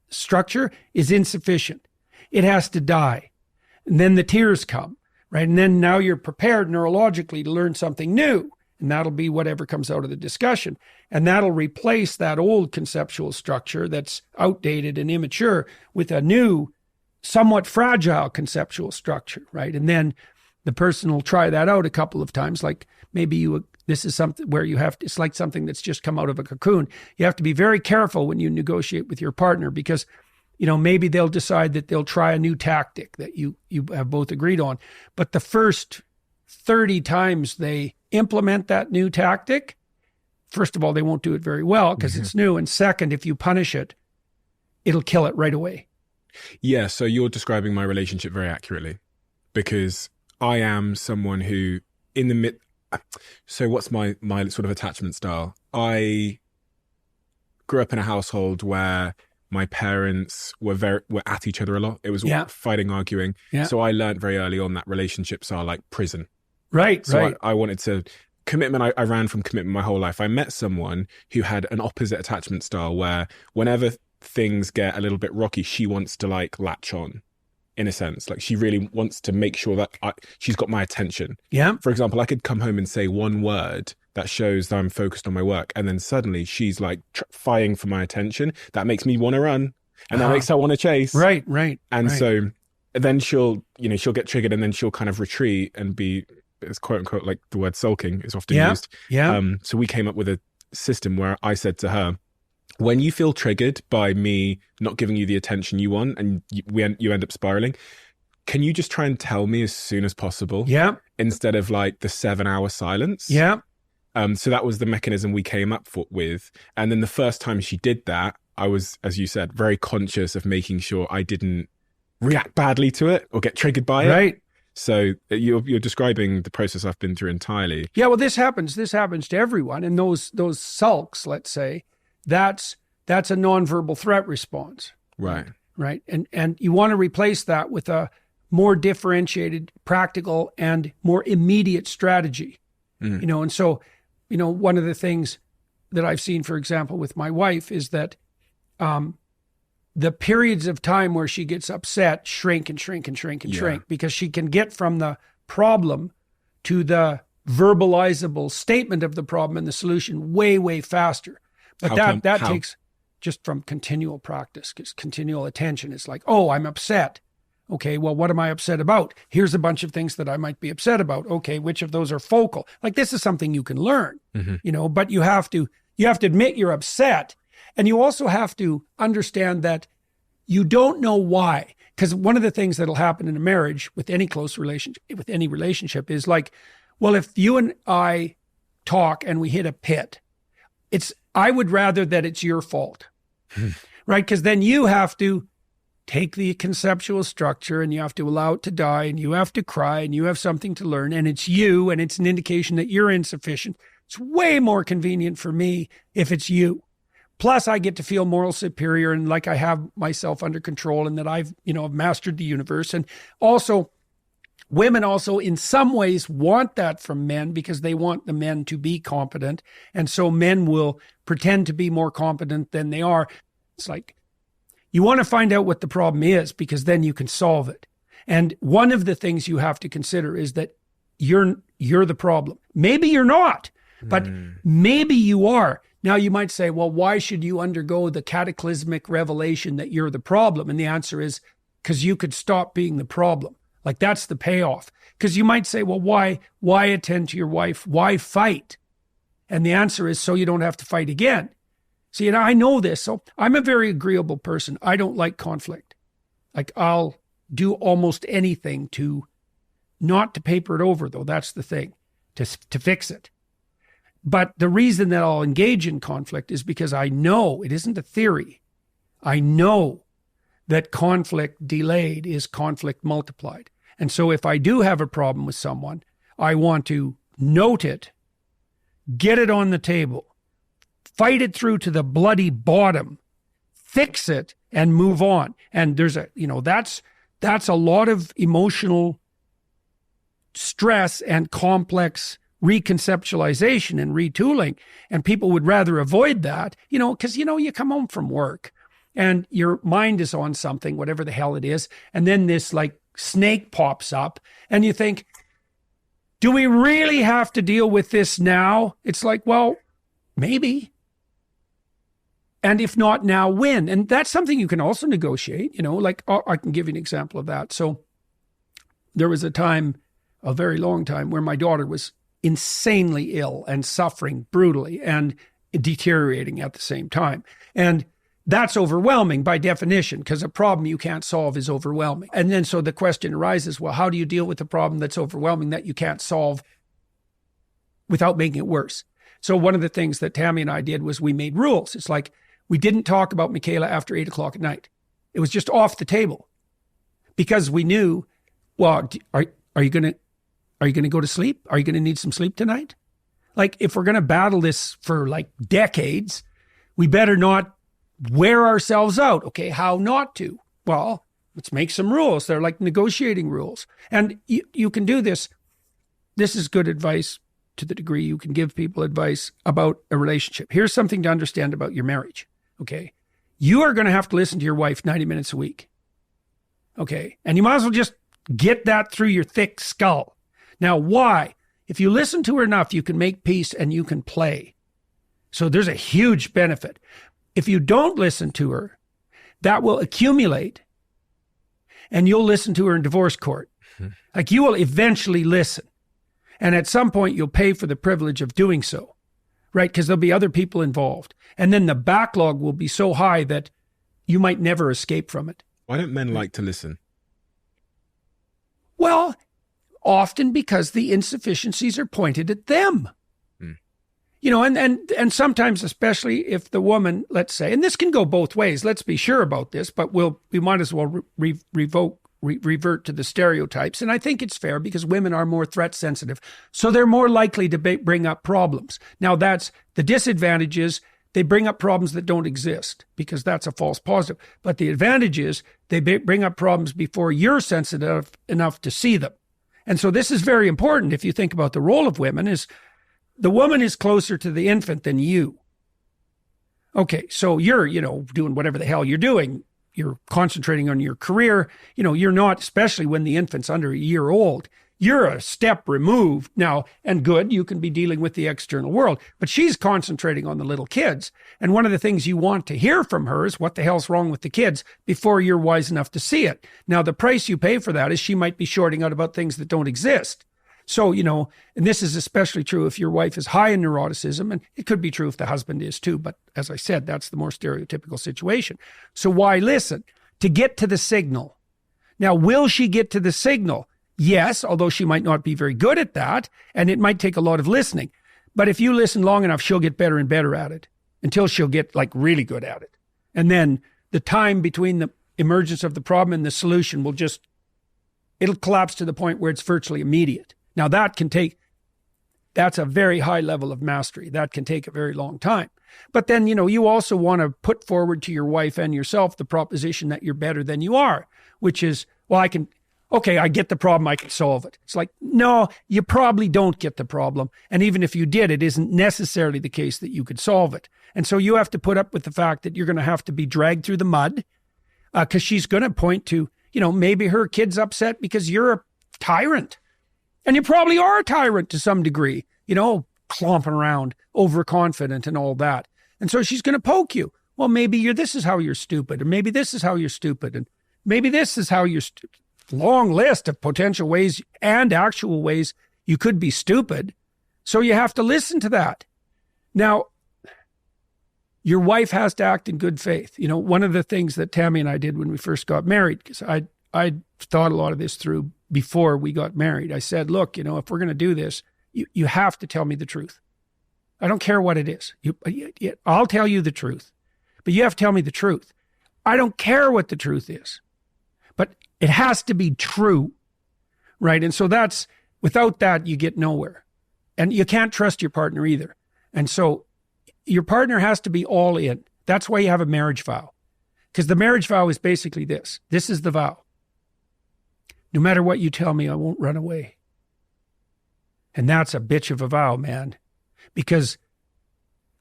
structure is insufficient. It has to die. And then the tears come, right? And then now you're prepared neurologically to learn something new. And that'll be whatever comes out of the discussion. And that'll replace that old conceptual structure that's outdated and immature with a new, somewhat fragile conceptual structure, right? And then the person will try that out a couple of times. Like maybe this is something where it's like something that's just come out of a cocoon. You have to be very careful when you negotiate with your partner because, maybe they'll decide that they'll try a new tactic that you have both agreed on. But the first 30 times they implement that new tactic, first of all, they won't do it very well because it's new. And second, if you punish it, it'll kill it right away. Yeah, so you're describing my relationship very accurately because I am someone who so what's my sort of attachment style? I grew up in a household where my parents were at each other a lot. It was fighting, arguing. Yeah. So I learned very early on that relationships are like prison. Right, so right. I wanted to commitment. I ran from commitment my whole life. I met someone who had an opposite attachment style where whenever things get a little bit rocky, she wants to like latch on, in a sense. Like she really wants to make sure that she's got my attention. Yeah. For example, I could come home and say one word that shows that I'm focused on my work, and then suddenly she's like fighting for my attention. That makes me want to run, and that makes her want to chase. Right, right. And so then she'll get triggered, and then she'll kind of retreat and be, it's quote unquote, like the word sulking is often used. Yeah. So we came up with a system where I said to her, when you feel triggered by me not giving you the attention you want and you end up spiraling, can you just try and tell me as soon as possible? Yeah. Instead of like the 7-hour silence. Yeah. So that was the mechanism we came up with. And then the first time she did that, I was, as you said, very conscious of making sure I didn't react badly to it or get triggered by it. Right. So you're describing the process I've been through entirely. Yeah, well, this happens to everyone. And those sulks, let's say, that's a nonverbal threat response. Right. Right. And you want to replace that with a more differentiated, practical, and more immediate strategy. And so, one of the things that I've seen, for example, with my wife is that the periods of time where she gets upset shrink and shrink and shrink and shrink because she can get from the problem to the verbalizable statement of the problem and the solution way, way faster. But that takes just from continual practice, because continual attention is like, oh, I'm upset. Okay, well, what am I upset about? Here's a bunch of things that I might be upset about. Okay, which of those are focal? Like this is something you can learn, but you have to admit you're upset. And you also have to understand that you don't know why. Because one of the things that'll happen in a marriage with any close relationship, with any relationship is like, well, if you and I talk and we hit a pit, I would rather that it's your fault, right? Because then you have to take the conceptual structure and you have to allow it to die and you have to cry and you have something to learn and it's you and it's an indication that you're insufficient. It's way more convenient for me if it's you. Plus I get to feel moral superior and like I have myself under control and that I've mastered the universe. And also women also in some ways want that from men because they want the men to be competent. And so men will pretend to be more competent than they are. It's like, you want to find out what the problem is because then you can solve it. And one of the things you have to consider is that you're the problem. Maybe you're not, but maybe you are. Now you might say, well, why should you undergo the cataclysmic revelation that you're the problem? And the answer is because you could stop being the problem. Like that's the payoff. Because you might say, well, why attend to your wife? Why fight? And the answer is so you don't have to fight again. See, and I know this, so I'm a very agreeable person. I don't like conflict. Like I'll do almost anything not to paper it over, though. That's the thing, to fix it. But the reason that I'll engage in conflict is because I know, it isn't a theory. I know that conflict delayed is conflict multiplied. And so if I do have a problem with someone, I want to note it, get it on the table, fight it through to the bloody bottom, fix it, and move on. And there's that's a lot of emotional stress and complex reconceptualization and retooling. And people would rather avoid that, because, you come home from work and your mind is on something, whatever the hell it is. And then this like snake pops up and you think, do we really have to deal with this now? It's like, well, maybe. And if not now, when? And that's something you can also negotiate, like I can give you an example of that. So there was a time, a very long time, where my daughter was insanely ill and suffering brutally and deteriorating at the same time. And that's overwhelming by definition, because a problem you can't solve is overwhelming. And then so the question arises, well, how do you deal with a problem that's overwhelming that you can't solve without making it worse? So one of the things that Tammy and I did was we made rules. It's like we didn't talk about Michaela after 8 o'clock at night. It was just off the table because we knew, well, are you going to go to sleep? Are you going to need some sleep tonight? Like if we're going to battle this for like decades, we better not wear ourselves out. Okay, how not to? Well, let's make some rules. They're like negotiating rules. And you can do this. This is good advice to the degree you can give people advice about a relationship. Here's something to understand about your marriage. Okay, you are going to have to listen to your wife 90 minutes a week. Okay, and you might as well just get that through your thick skull. Now, why? If you listen to her enough, you can make peace and you can play. So there's a huge benefit. If you don't listen to her, that will accumulate and you'll listen to her in divorce court. Like you will eventually listen. And at some point, you'll pay for the privilege of doing so, right? Because there'll be other people involved. And then the backlog will be so high that you might never escape from it. Why don't men like to listen? Well, often because the insufficiencies are pointed at them. And sometimes, especially if the woman, let's say, and this can go both ways, let's be sure about this, but we might as well revert to the stereotypes. And I think it's fair because women are more threat sensitive. So they're more likely to bring up problems. Now that's the disadvantage is they bring up problems that don't exist because that's a false positive. But the advantage is they bring up problems before you're sensitive enough to see them. And so this is very important if you think about the role of women is the woman is closer to the infant than you. Okay, so you're, doing whatever the hell you're doing. You're concentrating on your career. You're not, especially when the infant's under a year old, you're a step removed now, and good, you can be dealing with the external world, but she's concentrating on the little kids. And one of the things you want to hear from her is what the hell's wrong with the kids before you're wise enough to see it. Now, the price you pay for that is she might be shorting out about things that don't exist. So, and this is especially true if your wife is high in neuroticism, and it could be true if the husband is too, but as I said, that's the more stereotypical situation. So why listen? To get to the signal. Now, will she get to the signal? Yes, although she might not be very good at that, and it might take a lot of listening. But if you listen long enough, she'll get better and better at it until she'll get like really good at it. And then the time between the emergence of the problem and the solution it'll collapse to the point where it's virtually immediate. Now that's a very high level of mastery. That can take a very long time. But then, you also want to put forward to your wife and yourself the proposition that you're better than you are, which is, well, I get the problem, I can solve it. It's like, no, you probably don't get the problem. And even if you did, it isn't necessarily the case that you could solve it. And so you have to put up with the fact that you're going to have to be dragged through the mud because she's going to point to, maybe her kid's upset because you're a tyrant. And you probably are a tyrant to some degree, clomping around, overconfident and all that. And so she's going to poke you. Well, maybe this is how you're stupid, or maybe this is how you're stupid, and maybe this is how you're stupid. Long list of potential ways and actual ways you could be stupid. So you have to listen to that. Now, your wife has to act in good faith. One of the things that Tammy and I did when we first got married, because I thought a lot of this through before we got married. I said, look, if we're going to do this, you have to tell me the truth. I don't care what it is. I'll tell you the truth, but you have to tell me the truth. I don't care what the truth is, but it has to be true, right? And so without that, you get nowhere. And you can't trust your partner either. And so your partner has to be all in. That's why you have a marriage vow. Because the marriage vow is basically this. This is the vow. No matter what you tell me, I won't run away. And that's a bitch of a vow, man. Because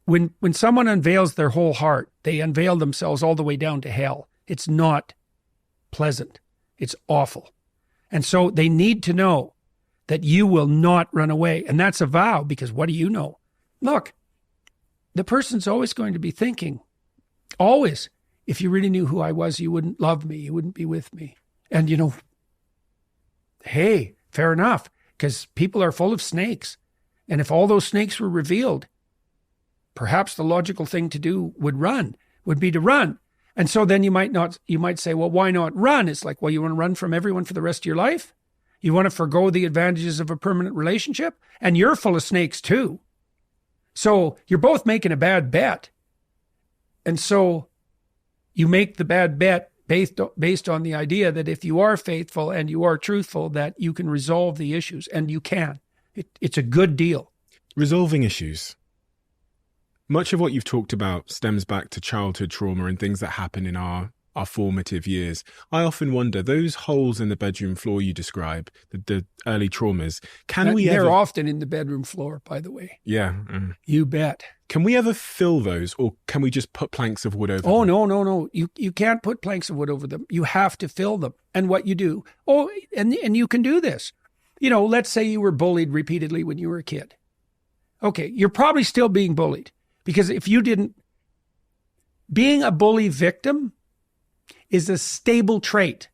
when someone unveils their whole heart, they unveil themselves all the way down to hell. It's not pleasant. It's awful. And so they need to know that you will not run away. And that's a vow, because what do you know? Look, the person's always going to be thinking, always, if you really knew who I was, you wouldn't love me. You wouldn't be with me. And, hey, fair enough, because people are full of snakes. And if all those snakes were revealed, perhaps the logical thing to do would be to run. And so then you might say, well, why not run? It's like, well, you want to run from everyone for the rest of your life? You want to forego the advantages of a permanent relationship? And you're full of snakes too. So you're both making a bad bet. And so you make the bad bet based on the idea that if you are faithful and you are truthful, that you can resolve the issues, and you can. It's a good deal. Resolving issues. Much of what you've talked about stems back to childhood trauma and things that happen in our formative years. I often wonder, those holes in the bedroom floor you describe, the early traumas, They're often in the bedroom floor, by the way. Yeah. You bet. Can we ever fill those, or can we just put planks of wood over them? Oh, no. You can't put planks of wood over them. You have to fill them. And what you do, and you can do this. Let's say you were bullied repeatedly when you were a kid. Okay, you're probably still being bullied, because if you didn't, being a bully victim is a stable trait.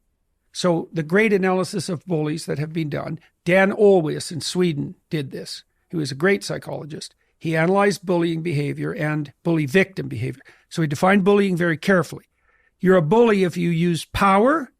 So the great analysis of bullies that have been done, Dan Olweus in Sweden did this. He was a great psychologist. He analyzed bullying behavior and bully victim behavior. So he defined bullying very carefully. You're a bully if you use power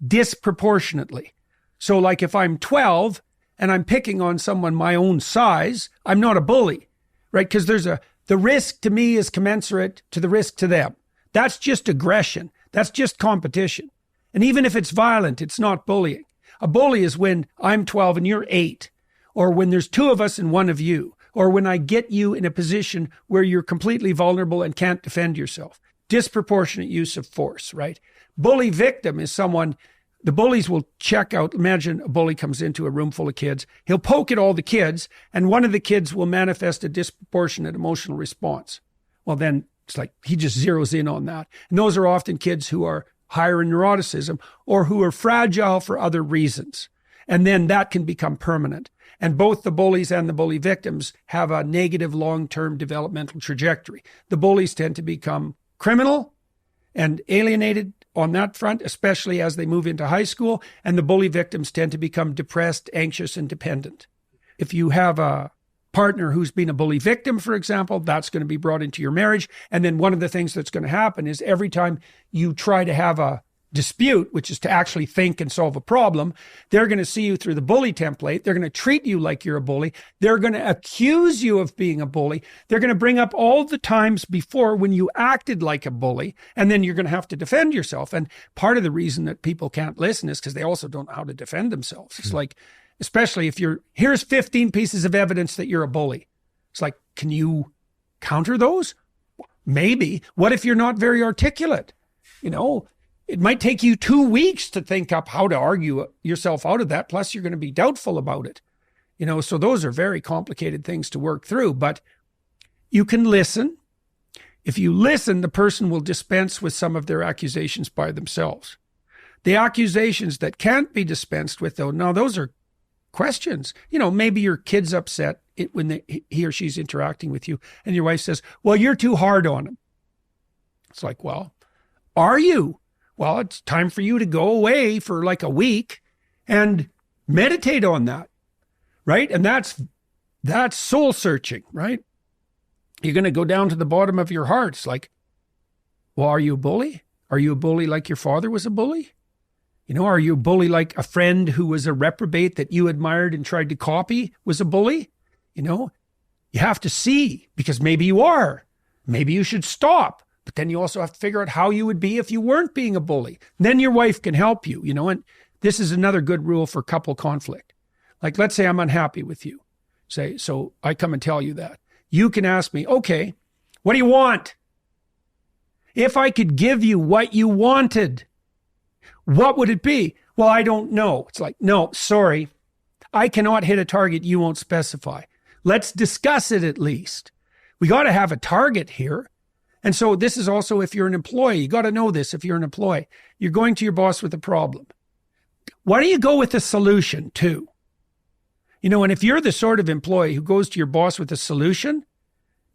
disproportionately. So like if I'm 12 and I'm picking on someone my own size, I'm not a bully, right? Because the risk to me is commensurate to the risk to them. That's just aggression. That's just competition. And even if it's violent, it's not bullying. A bully is when I'm 12 and you're 8, or when there's 2 of us and 1 of you, or when I get you in a position where you're completely vulnerable and can't defend yourself. Disproportionate use of force, right? Bully victim is someone, the bullies will check out. Imagine a bully comes into a room full of kids. He'll poke at all the kids, and one of the kids will manifest a disproportionate emotional response. Well, then it's like he just zeroes in on that. And those are often kids who are higher in neuroticism or who are fragile for other reasons. And then that can become permanent. And both the bullies and the bully victims have a negative long-term developmental trajectory. The bullies tend to become criminal and alienated on that front, especially as they move into high school. And the bully victims tend to become depressed, anxious, and dependent. If you have a partner who's been a bully victim, for example, that's going to be brought into your marriage. And then one of the things that's going to happen is every time you try to have a dispute, which is to actually think and solve a problem, they're going to see you through the bully template. They're going to treat you like you're a bully. They're going to accuse you of being a bully. They're going to bring up all the times before when you acted like a bully, and then you're going to have to defend yourself. And part of the reason that people can't listen is because they also don't know how to defend themselves. It's like, especially if here's 15 pieces of evidence that you're a bully. It's like, can you counter those? Maybe. What if you're not very articulate? It might take you 2 weeks to think up how to argue yourself out of that. Plus, you're going to be doubtful about it. So those are very complicated things to work through. But you can listen. If you listen, the person will dispense with some of their accusations by themselves. The accusations that can't be dispensed with, though, now those are questions. Maybe your kid's upset when he or she's interacting with you, and your wife says, well, you're too hard on him. It's like, well, are you? Well, it's time for you to go away for like a week and meditate on that, right? And that's soul searching, right? You're going to go down to the bottom of your heart. It's like, well, are you a bully? Are you a bully like your father was a bully? Are you a bully like a friend who was a reprobate that you admired and tried to copy was a bully? You have to see, because maybe you are. Maybe you should stop. But then you also have to figure out how you would be if you weren't being a bully. Then your wife can help you, and this is another good rule for couple conflict. Like, let's say I'm unhappy with you. So I come and tell you that. You can ask me, okay, what do you want? If I could give you what you wanted, what would it be? Well, I don't know. It's like, no, sorry. I cannot hit a target you won't specify. Let's discuss it at least. We got to have a target here. And so this is also if you're an employee. You got to know this if you're an employee. You're going to your boss with a problem. Why don't you go with a solution too? And if you're the sort of employee who goes to your boss with a solution,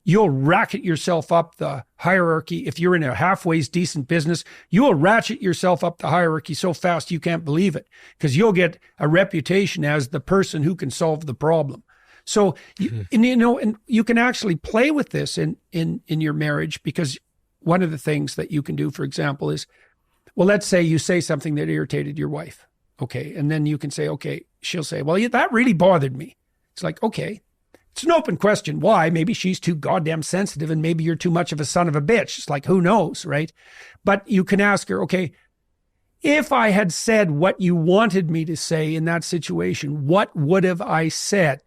you'll ratchet yourself up the hierarchy. If you're in a halfway decent business, you'll ratchet yourself up the hierarchy so fast you can't believe it, because you'll get a reputation as the person who can solve the problem. So, and you can actually play with this in your marriage, because one of the things that you can do, for example, is, well, let's say you say something that irritated your wife. Okay. And then you can say, okay, she'll say, well, yeah, that really bothered me. It's like, okay, it's an open question. Why? Maybe she's too goddamn sensitive, and maybe you're too much of a son of a bitch. It's like, who knows, right? But you can ask her, okay, if I had said what you wanted me to say in that situation, what would have I said?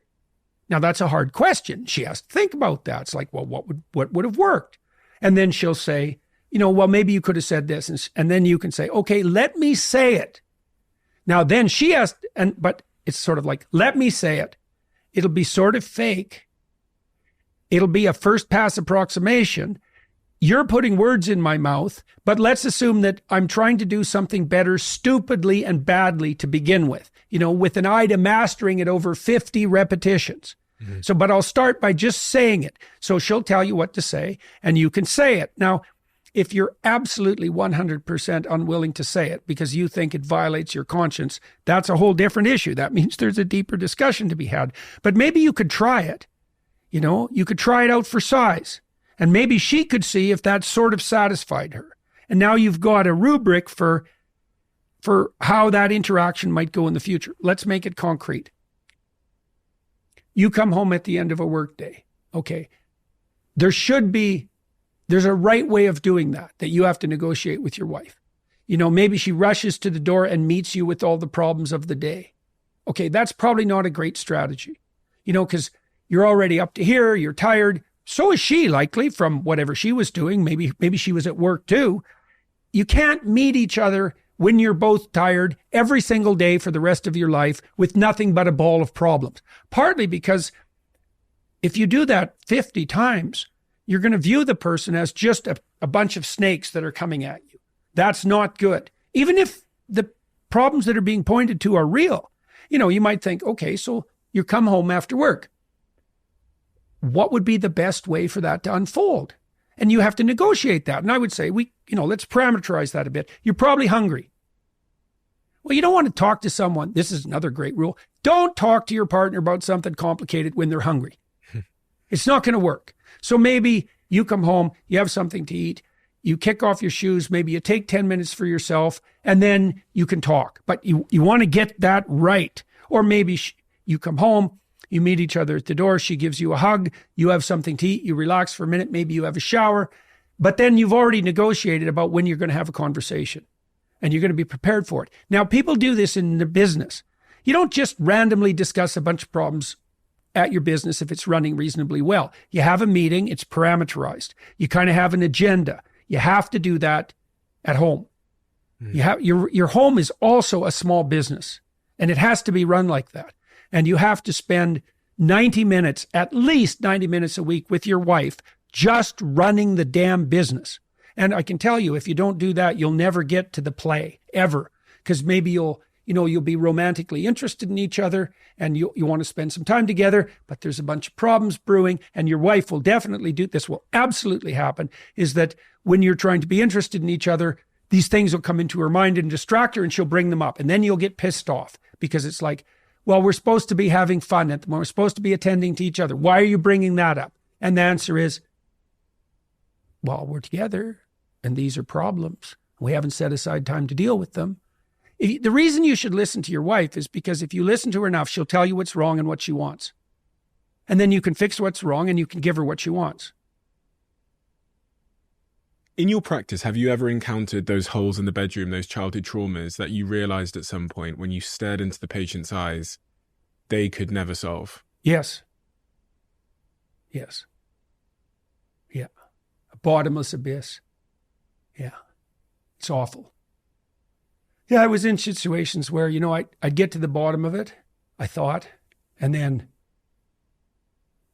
Now, that's a hard question. She has to think about that. It's like, well, what would have worked? And then she'll say, well, maybe you could have said this. And then you can say, okay, let me say it. Now, then she has, but it's sort of like, let me say it. It'll be sort of fake. It'll be a first pass approximation. You're putting words in my mouth, but let's assume that I'm trying to do something better stupidly and badly to begin with, with an eye to mastering it over 50 repetitions. Mm-hmm. So, but I'll start by just saying it. So she'll tell you what to say and you can say it. Now, if you're absolutely 100% unwilling to say it because you think it violates your conscience, that's a whole different issue. That means there's a deeper discussion to be had. But maybe you could try it. You could try it out for size. And maybe she could see if that sort of satisfied her. And now you've got a rubric for how that interaction might go in the future. Let's make it concrete. You come home at the end of a workday. Okay. There's a right way of doing that you have to negotiate with your wife. Maybe she rushes to the door and meets you with all the problems of the day. Okay, that's probably not a great strategy, because you're already up to here, you're tired. So is she, likely, from whatever she was doing. Maybe she was at work too. You can't meet each other when you're both tired every single day for the rest of your life with nothing but a ball of problems. Partly because if you do that 50 times, you're going to view the person as just a bunch of snakes that are coming at you. That's not good. Even if the problems that are being pointed to are real, you might think, okay, so you come home after work. What would be the best way for that to unfold? And you have to negotiate that. And I would say, let's parameterize that a bit. You're probably hungry. Well, you don't want to talk to someone. This is another great rule. Don't talk to your partner about something complicated when they're hungry. It's not going to work. So maybe you come home, you have something to eat, you kick off your shoes, maybe you take 10 minutes for yourself, and then you can talk. But you want to get that right. Or maybe you come home, you meet each other at the door, she gives you a hug, you have something to eat, you relax for a minute, maybe you have a shower, but then you've already negotiated about when you're going to have a conversation, and you're going to be prepared for it. Now, people do this in the business. You don't just randomly discuss a bunch of problems at your business if it's running reasonably well. You have a meeting, it's parameterized. You kind of have an agenda. You have to do that at home. You have your home is also a small business, and it has to be run like that. And you have to spend 90 minutes, at least 90 minutes a week with your wife, just running the damn business. And I can tell you, if you don't do that, you'll never get to the play, ever. Because maybe you'll be romantically interested in each other and you want to spend some time together, but there's a bunch of problems brewing, and your wife will definitely this will absolutely happen, is that when you're trying to be interested in each other, these things will come into her mind and distract her, and she'll bring them up. And then you'll get pissed off because it's like, well, we're supposed to be having fun at the moment. We're supposed to be attending to each other. Why are you bringing that up? And the answer is, well, we're together and these are problems. We haven't set aside time to deal with them. The reason you should listen to your wife is because if you listen to her enough, she'll tell you what's wrong and what she wants. And then you can fix what's wrong and you can give her what she wants. In your practice, have you ever encountered those holes in the bedroom, those childhood traumas that you realized at some point when you stared into the patient's eyes, they could never solve? Yes. Yes. Yeah. A bottomless abyss. Yeah. It's awful. Yeah, I was in situations where, I'd get to the bottom of it. I thought. And then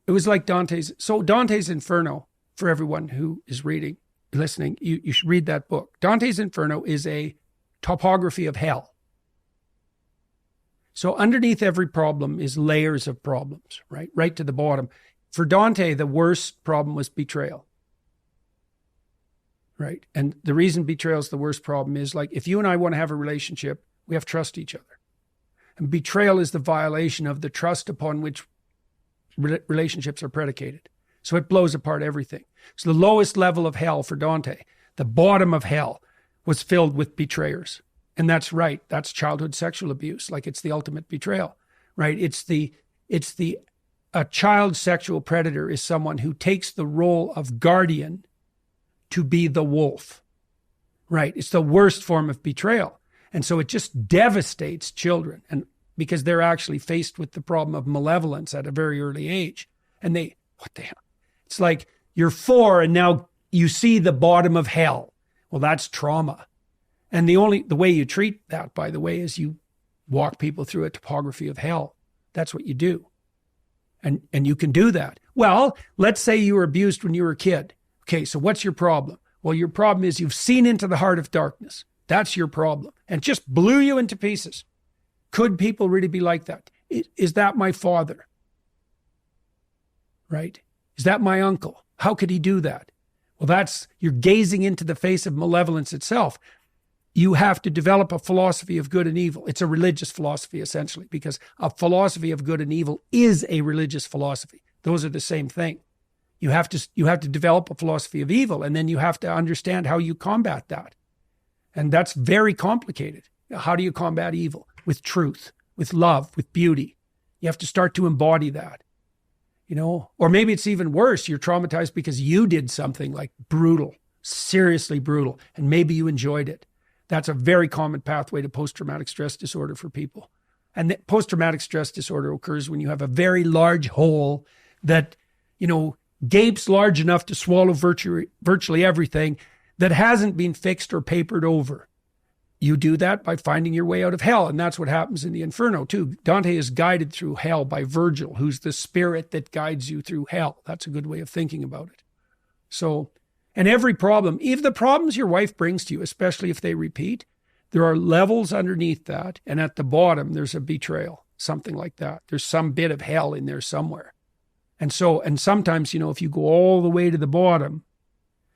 it was like Dante's Inferno, for everyone who is listening, you should read that book. Dante's Inferno is a topography of hell. So underneath every problem is layers of problems, right? Right to the bottom. For Dante, the worst problem was betrayal. Right? And the reason betrayal is the worst problem is, like, if you and I want to have a relationship, we have to trust each other. And betrayal is the violation of the trust upon which relationships are predicated. So it blows apart everything. So the lowest level of hell for Dante, the bottom of hell, was filled with betrayers. And that's right. That's childhood sexual abuse. Like, it's the ultimate betrayal, right? A child sexual predator is someone who takes the role of guardian to be the wolf, right? It's the worst form of betrayal. And so it just devastates children, and because they're actually faced with the problem of malevolence at a very early age. And what the hell? It's like, you're 4 and now you see the bottom of hell. Well, that's trauma. And the way you treat that, by the way, is you walk people through a topography of hell. That's what you do. And you can do that. Well, let's say you were abused when you were a kid. Okay, so what's your problem? Well, your problem is you've seen into the heart of darkness. That's your problem. And just blew you into pieces. Could people really be like that? Is that my father? Right? Is that my uncle? How could he do that? Well, you're gazing into the face of malevolence itself. You have to develop a philosophy of good and evil. It's a religious philosophy, essentially, because a philosophy of good and evil is a religious philosophy. Those are the same thing. You have to develop a philosophy of evil, and then you have to understand how you combat that. And that's very complicated. How do you combat evil? With truth, with love, with beauty. You have to start to embody that. Or maybe it's even worse. You're traumatized because you did something like brutal, seriously brutal, and maybe you enjoyed it. That's a very common pathway to post-traumatic stress disorder for people. And post-traumatic stress disorder occurs when you have a very large hole that, gapes large enough to swallow virtually everything that hasn't been fixed or papered over. You do that by finding your way out of hell. And that's what happens in the Inferno too. Dante is guided through hell by Virgil, who's the spirit that guides you through hell. That's a good way of thinking about it. So, and every problem, even the problems your wife brings to you, especially if they repeat, there are levels underneath that. And at the bottom, there's a betrayal, something like that. There's some bit of hell in there somewhere. And sometimes, if you go all the way to the bottom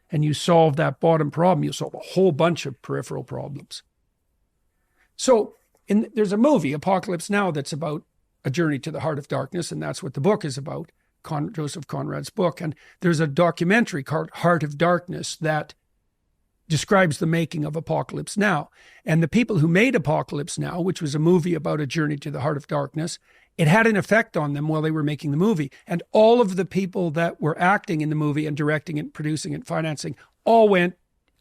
and you solve that bottom problem, you'll solve a whole bunch of peripheral problems. So there's a movie, Apocalypse Now, that's about a journey to the heart of darkness. And that's what the book is about, Joseph Conrad's book. And there's a documentary called Heart of Darkness that describes the making of Apocalypse Now. And the people who made Apocalypse Now, which was a movie about a journey to the heart of darkness, it had an effect on them while they were making the movie. And all of the people that were acting in the movie and directing it, producing it, financing, all went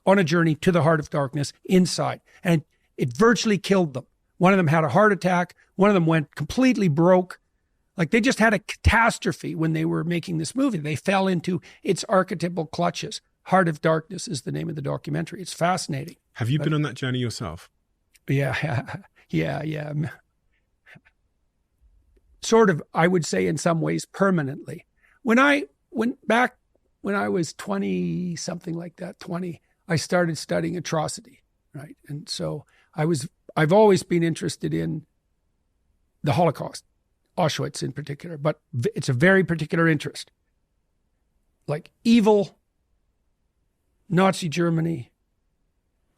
on a journey to the heart of darkness inside. And it virtually killed them. One of them had a heart attack. One of them went completely broke. Like, they just had a catastrophe when they were making this movie. They fell into its archetypal clutches. Heart of Darkness is the name of the documentary. It's fascinating. Have you been on that journey yourself? Yeah. Sort of, I would say in some ways permanently. When I was 20, something like that, 20, I started studying atrocity, right? And so I've always been interested in the Holocaust, Auschwitz in particular, but it's a very particular interest. Like evil, Nazi Germany,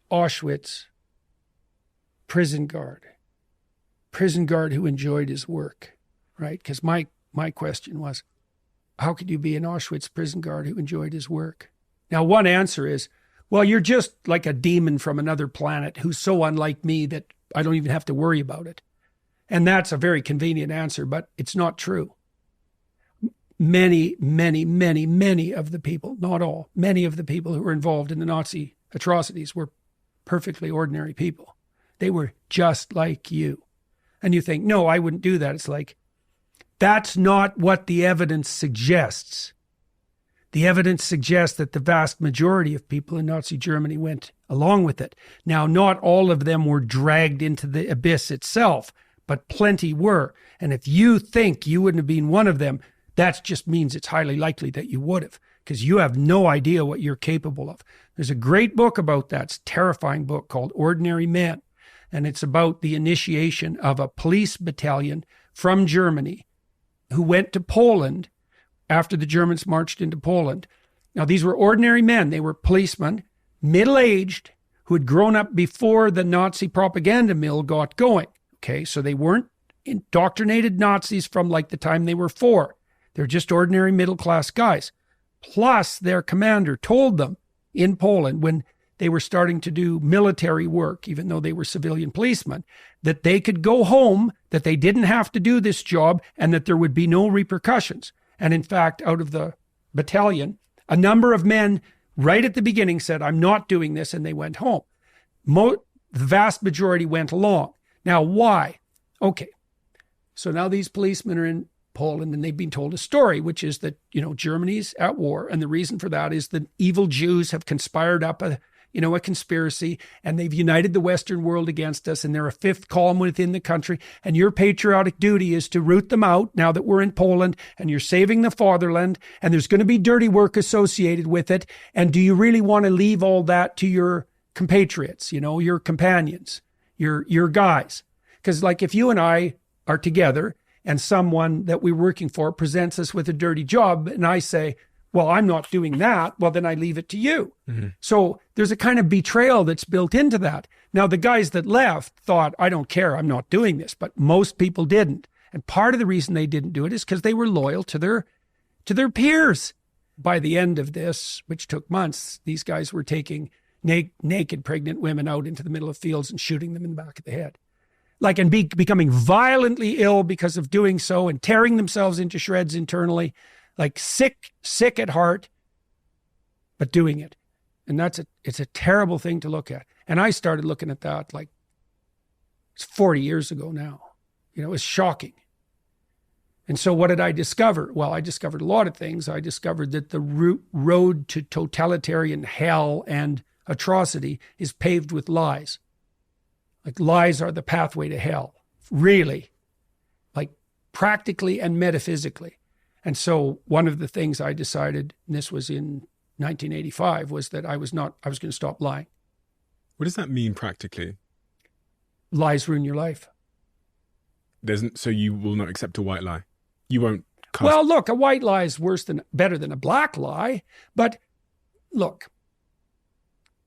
Auschwitz, prison guard who enjoyed his work, right? Because my question was, how could you be an Auschwitz prison guard who enjoyed his work? Now, one answer is, well, you're just like a demon from another planet who's so unlike me that I don't even have to worry about it. And that's a very convenient answer, but it's not true. Many, many, many, many of the people, not all, many of the people who were involved in the Nazi atrocities were perfectly ordinary people. They were just like you. And you think, no, I wouldn't do that. It's like, that's not what the evidence suggests. The evidence suggests that the vast majority of people in Nazi Germany went along with it. Now, not all of them were dragged into the abyss itself, but plenty were. And if you think you wouldn't have been one of them, that just means it's highly likely that you would have, because you have no idea what you're capable of. There's a great book about that. It's a terrifying book called Ordinary Men. And it's about the initiation of a police battalion from Germany who went to Poland after the Germans marched into Poland. Now, these were ordinary men. They were policemen, middle-aged, who had grown up before the Nazi propaganda mill got going. Okay, so they weren't indoctrinated Nazis from like the time they were 4. They're just ordinary middle-class guys. Plus, their commander told them in Poland, when they were starting to do military work, even though they were civilian policemen, that they could go home, that they didn't have to do this job, and that there would be no repercussions. And in fact, out of the battalion, a number of men right at the beginning said, I'm not doing this, and they went home. The vast majority went along. Now, why? Okay, so now these policemen are in Poland, and they've been told a story, which is that, Germany's at war, and the reason for that is that evil Jews have conspired up a conspiracy, and they've united the Western world against us, and they're a fifth column within the country, and your patriotic duty is to root them out now that we're in Poland, and you're saving the fatherland, and there's going to be dirty work associated with it, and do you really want to leave all that to your compatriots, your companions, your guys? Because like if you and I are together, and someone that we're working for presents us with a dirty job, and I say, well, I'm not doing that, well, then I leave it to you. Mm-hmm. So there's a kind of betrayal that's built into that. Now, the guys that left thought, I don't care, I'm not doing this, but most people didn't. And part of the reason they didn't do it is because they were loyal to their peers. By the end of this, which took months, these guys were taking naked pregnant women out into the middle of fields and shooting them in the back of the head. And becoming violently ill because of doing so, and tearing themselves into shreds internally, like sick at heart, but doing it. And it's a terrible thing to look at. And I started looking at that it's 40 years ago now. It was shocking. And so what did I discover? Well, I discovered a lot of things. I discovered that the road to totalitarian hell and atrocity is paved with lies. Lies are the pathway to hell, really, practically and metaphysically. And so one of the things I decided, and this was in 1985, was that I was going to stop lying. What does that mean practically? Lies ruin your life. So you will not accept a white lie? You won't cast... Well, look, a white lie is better than a black lie. But look,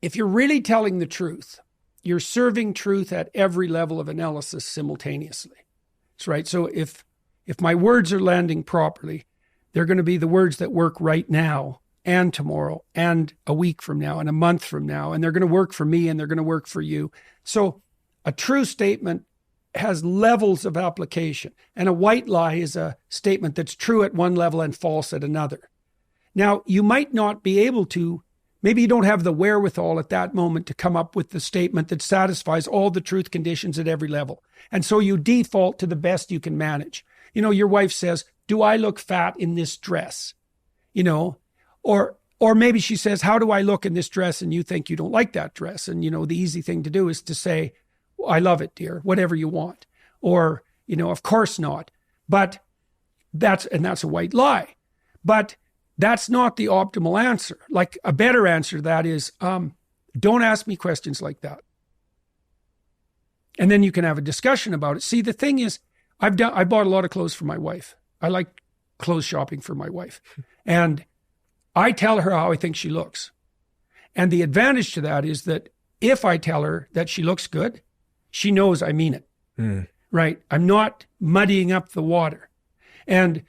if you're really telling the truth, you're serving truth at every level of analysis simultaneously. That's right. So if my words are landing properly, they're going to be the words that work right now and tomorrow and a week from now and a month from now. And they're going to work for me and they're going to work for you. So a true statement has levels of application. And a white lie is a statement that's true at one level and false at another. Now, you might not be able to, maybe you don't have the wherewithal at that moment to come up with the statement that satisfies all the truth conditions at every level. And so you default to the best you can manage. Your wife says, do I look fat in this dress? Or maybe she says, how do I look in this dress? And you think you don't like that dress. And, the easy thing to do is to say, well, I love it, dear, whatever you want. Or, of course not. But that's a white lie. But that's not the optimal answer. A better answer to that is, don't ask me questions like that. And then you can have a discussion about it. See, the thing is, I bought a lot of clothes for my wife. I like clothes shopping for my wife. And I tell her how I think she looks. And the advantage to that is that if I tell her that she looks good, she knows I mean it. Mm. Right? I'm not muddying up the water. And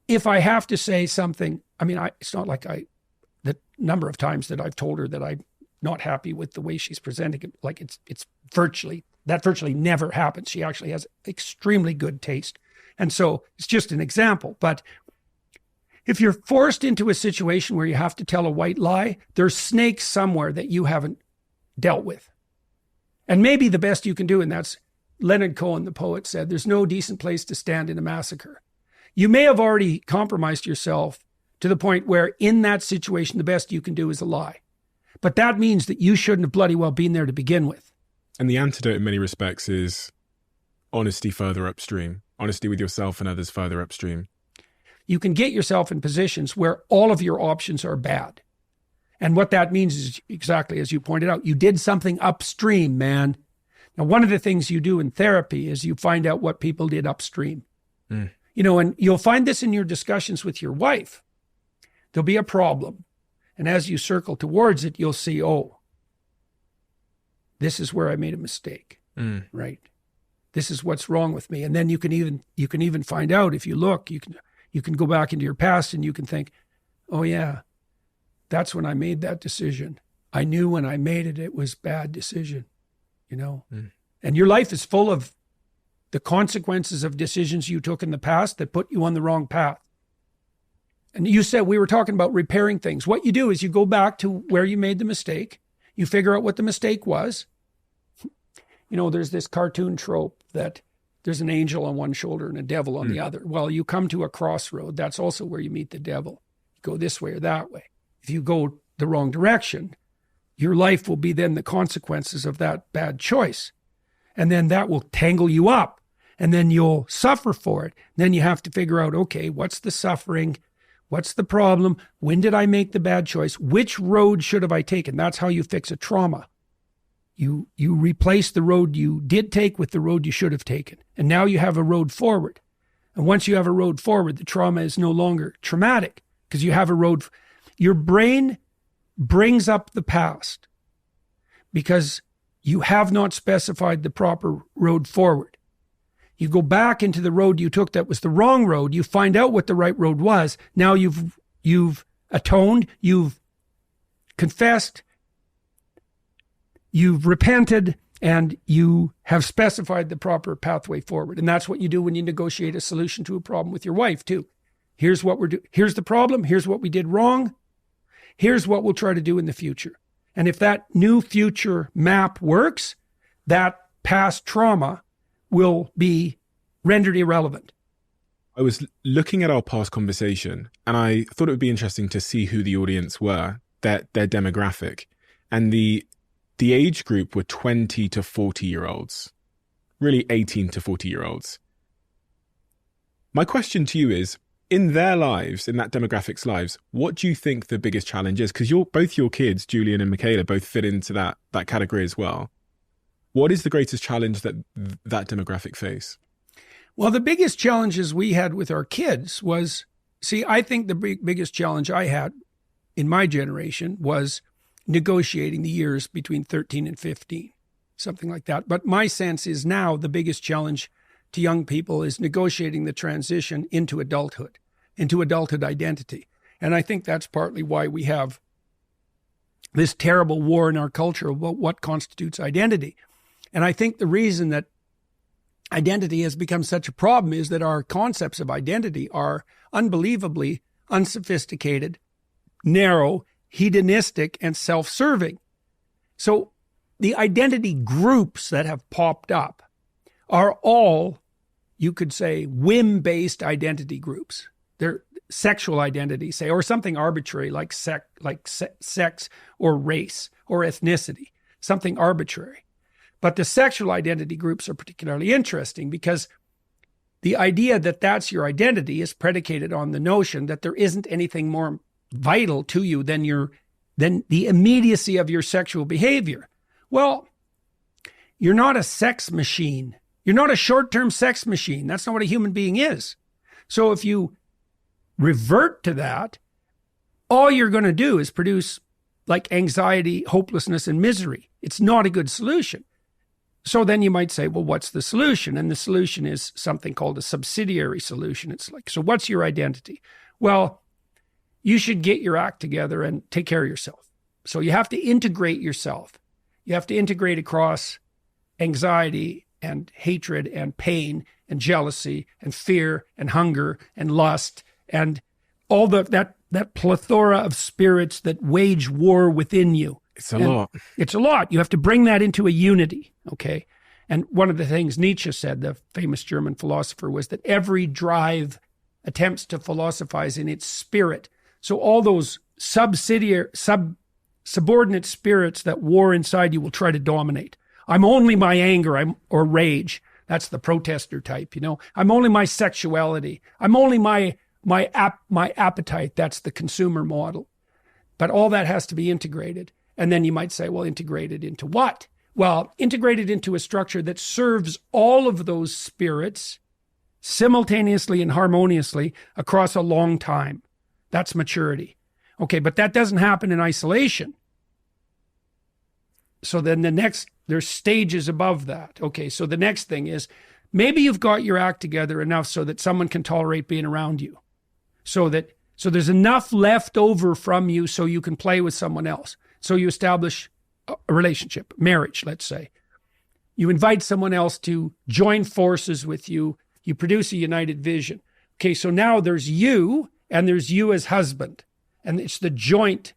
if I have to say something, it's not the number of times that I've told her that I'm not happy with the way she's presenting it, it's virtually never happens. She actually has extremely good taste. And so it's just an example. But if you're forced into a situation where you have to tell a white lie, there's snakes somewhere that you haven't dealt with. And maybe the best you can do, and that's Leonard Cohen, the poet, said, there's no decent place to stand in a massacre. You may have already compromised yourself to the point where in that situation, the best you can do is a lie. But that means that you shouldn't have bloody well been there to begin with. And the antidote in many respects is honesty further upstream, honesty with yourself and others further upstream. You can get yourself in positions where all of your options are bad. And what that means is exactly as you pointed out, you did something upstream, man. Now, one of the things you do in therapy is you find out what people did upstream. You know, and you'll find this in your discussions with your wife. There'll be a problem. And as you circle towards it, you'll see, oh, this is where I made a mistake, right? This is what's wrong with me. And then you can even find out, if you look, you can go back into your past and you can think, oh yeah, that's when I made that decision. I knew when I made it, it was a bad decision, you know? And your life is full of the consequences of decisions you took in the past that put you on the wrong path. And you said, we were talking about repairing things. What you do is you go back to where you made the mistake. You figure out what the mistake was. You know, there's this cartoon trope that there's an angel on one shoulder and a devil on the other. Well, you come to a crossroad. That's also where you meet the devil. You go this way or that way. If you go the wrong direction, your life will be then the consequences of that bad choice. And then that will tangle you up. And then you'll suffer for it. Then you have to figure out, okay, what's the suffering? What's the problem? When did I make the bad choice? Which road should have I taken? That's how you fix a trauma. You replace the road you did take with the road you should have taken. And now you have a road forward. And once you have a road forward, the trauma is no longer traumatic because you have a road. Your brain brings up the past because you have not specified the proper road forward. You go back into the road you took that was the wrong road. You find out what the right road was. Now you've atoned, you've confessed, you've repented, and you have specified the proper pathway forward. And that's what you do when you negotiate a solution to a problem with your wife too. Here's what we're doing. Here's the problem. Here's what we did wrong. Here's what we'll try to do in the future. And if that new future map works, that past trauma will be rendered irrelevant. I was looking at our past conversation and I thought it would be interesting to see who the audience were, their demographic. And the age group were 20 to 40-year-olds, really 18 to 40-year-olds. My question to you is, in their lives, in that demographic's lives, what do you think the biggest challenge is? Because both your kids, Julian and Michaela, both fit into that category as well. What is the greatest challenge that demographic face? Well, the biggest challenges we had with our kids was, I think the biggest challenge I had in my generation was negotiating the years between 13 and 15, something like that. But my sense is now the biggest challenge to young people is negotiating the transition into adulthood identity. And I think that's partly why we have this terrible war in our culture about what constitutes identity. And I think the reason that identity has become such a problem is that our concepts of identity are unbelievably unsophisticated, narrow, hedonistic, and self-serving. So the identity groups that have popped up are all, you could say, whim-based identity groups. They're sexual identity, say, or something arbitrary like sex or race or ethnicity, something arbitrary. But the sexual identity groups are particularly interesting because the idea that that's your identity is predicated on the notion that there isn't anything more vital to you than the immediacy of your sexual behavior. Well, you're not a sex machine. You're not a short-term sex machine. That's not what a human being is. So if you revert to that, all you're going to do is produce like anxiety, hopelessness, and misery. It's not a good solution. So then you might say, well, what's the solution? And the solution is something called a subsidiary solution. It's like, so what's your identity? Well, you should get your act together and take care of yourself. So you have to integrate yourself. You have to integrate across anxiety and hatred and pain and jealousy and fear and hunger and lust and all that plethora of spirits that wage war within you. It's a lot. It's a lot. You have to bring that into a unity, okay? And one of the things Nietzsche said, the famous German philosopher, was that every drive attempts to philosophize in its spirit. So all those subordinate spirits that war inside you will try to dominate. I'm only my anger or rage. That's the protester type, I'm only my sexuality. I'm only my appetite. That's the consumer model. But all that has to be integrated. And then you might say, well, integrated into what? Well, integrated into a structure that serves all of those spirits simultaneously and harmoniously across a long time. That's maturity. Okay, but that doesn't happen in isolation. So then there's stages above that. Okay, so the next thing is maybe you've got your act together enough so that someone can tolerate being around you. So there's enough left over from you so you can play with someone else. So you establish a relationship, marriage, let's say. You invite someone else to join forces with you. You produce a united vision. Okay, so now there's you and there's you as husband. And it's the joint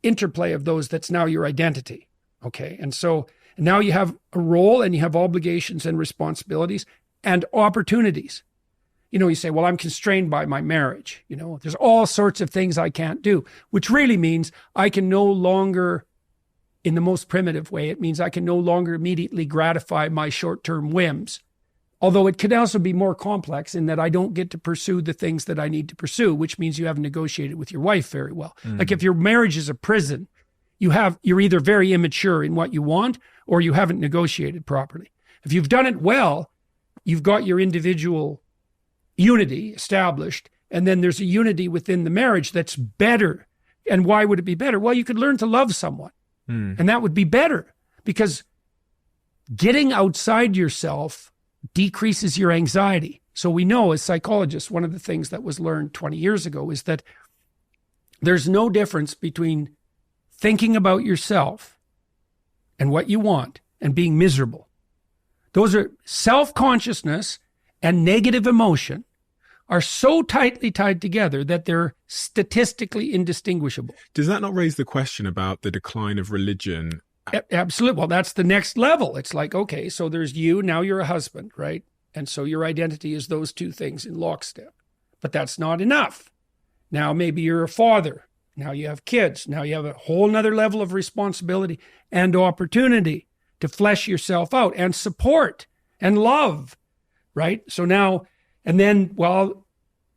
interplay of those that's now your identity. Okay, and so now you have a role and you have obligations and responsibilities and opportunities. You say, well, I'm constrained by my marriage. There's all sorts of things I can't do, which really means I can no longer, in the most primitive way, it means I can no longer immediately gratify my short-term whims. Although it could also be more complex in that I don't get to pursue the things that I need to pursue, which means you haven't negotiated with your wife very well. Mm-hmm. Like if your marriage is a prison, you're either very immature in what you want or you haven't negotiated properly. If you've done it well, you've got your individual unity established, and then there's a unity within the marriage that's better. And why would it be better? Well, you could learn to love someone, and that would be better because getting outside yourself decreases your anxiety. So we know as psychologists, one of the things that was learned 20 years ago is that there's no difference between thinking about yourself and what you want and being miserable. Those are self-consciousness and negative emotion are so tightly tied together that they're statistically indistinguishable. Does that not raise the question about the decline of religion? Absolutely. Well, that's the next level. It's like, okay, so there's you, now you're a husband, right? And so your identity is those two things in lockstep. But that's not enough. Now maybe you're a father. Now you have kids. Now you have a whole nother level of responsibility and opportunity to flesh yourself out and support and love. Right? So now, and then, well,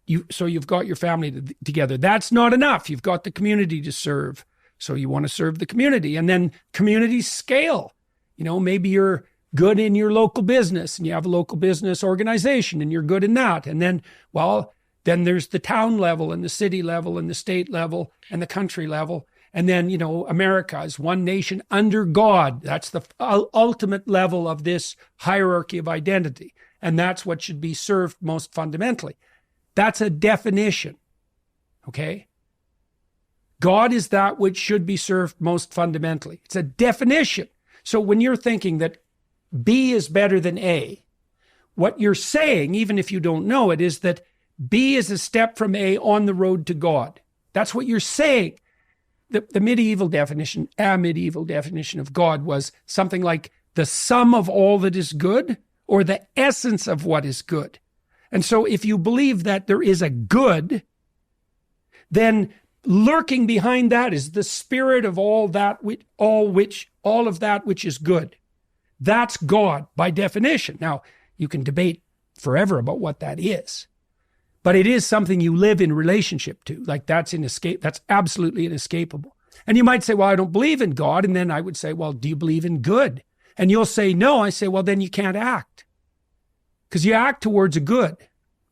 you've got your family together. That's not enough. You've got the community to serve. So you want to serve the community, and then communities scale. Maybe you're good in your local business and you have a local business organization and you're good in that. And then, then there's the town level and the city level and the state level and the country level. And then, America is one nation under God. That's the ultimate level of this hierarchy of identity. And that's what should be served most fundamentally. That's a definition, okay? God is that which should be served most fundamentally. It's a definition. So when you're thinking that B is better than A, what you're saying, even if you don't know it, is that B is a step from A on the road to God. That's what you're saying. The medieval definition of God was something like the sum of all that is good, or the essence of what is good. And so if you believe that there is a good, then lurking behind that is the spirit of all of that which is good. That's God by definition. Now, you can debate forever about what that is, but it is something you live in relationship to. Like that's absolutely inescapable. And you might say, well, I don't believe in God. And then I would say, well, do you believe in good? And you'll say, no. I say, well, then you can't act. Because you act towards a good,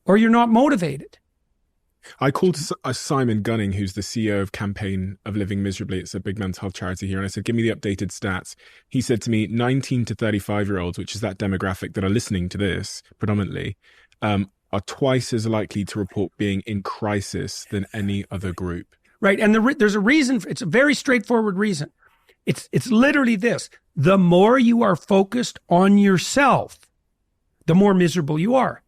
or you're not motivated. I called Simon Gunning, who's the CEO of Campaign of Living Miserably. It's a big mental health charity here. And I said, give me the updated stats. He said to me, 19 to 35-year-olds, which is that demographic that are listening to this predominantly, are twice as likely to report being in crisis than any other group. Right. And there's a reason. It's a very straightforward reason. It's literally this. The more you are focused on yourself, the more miserable you are.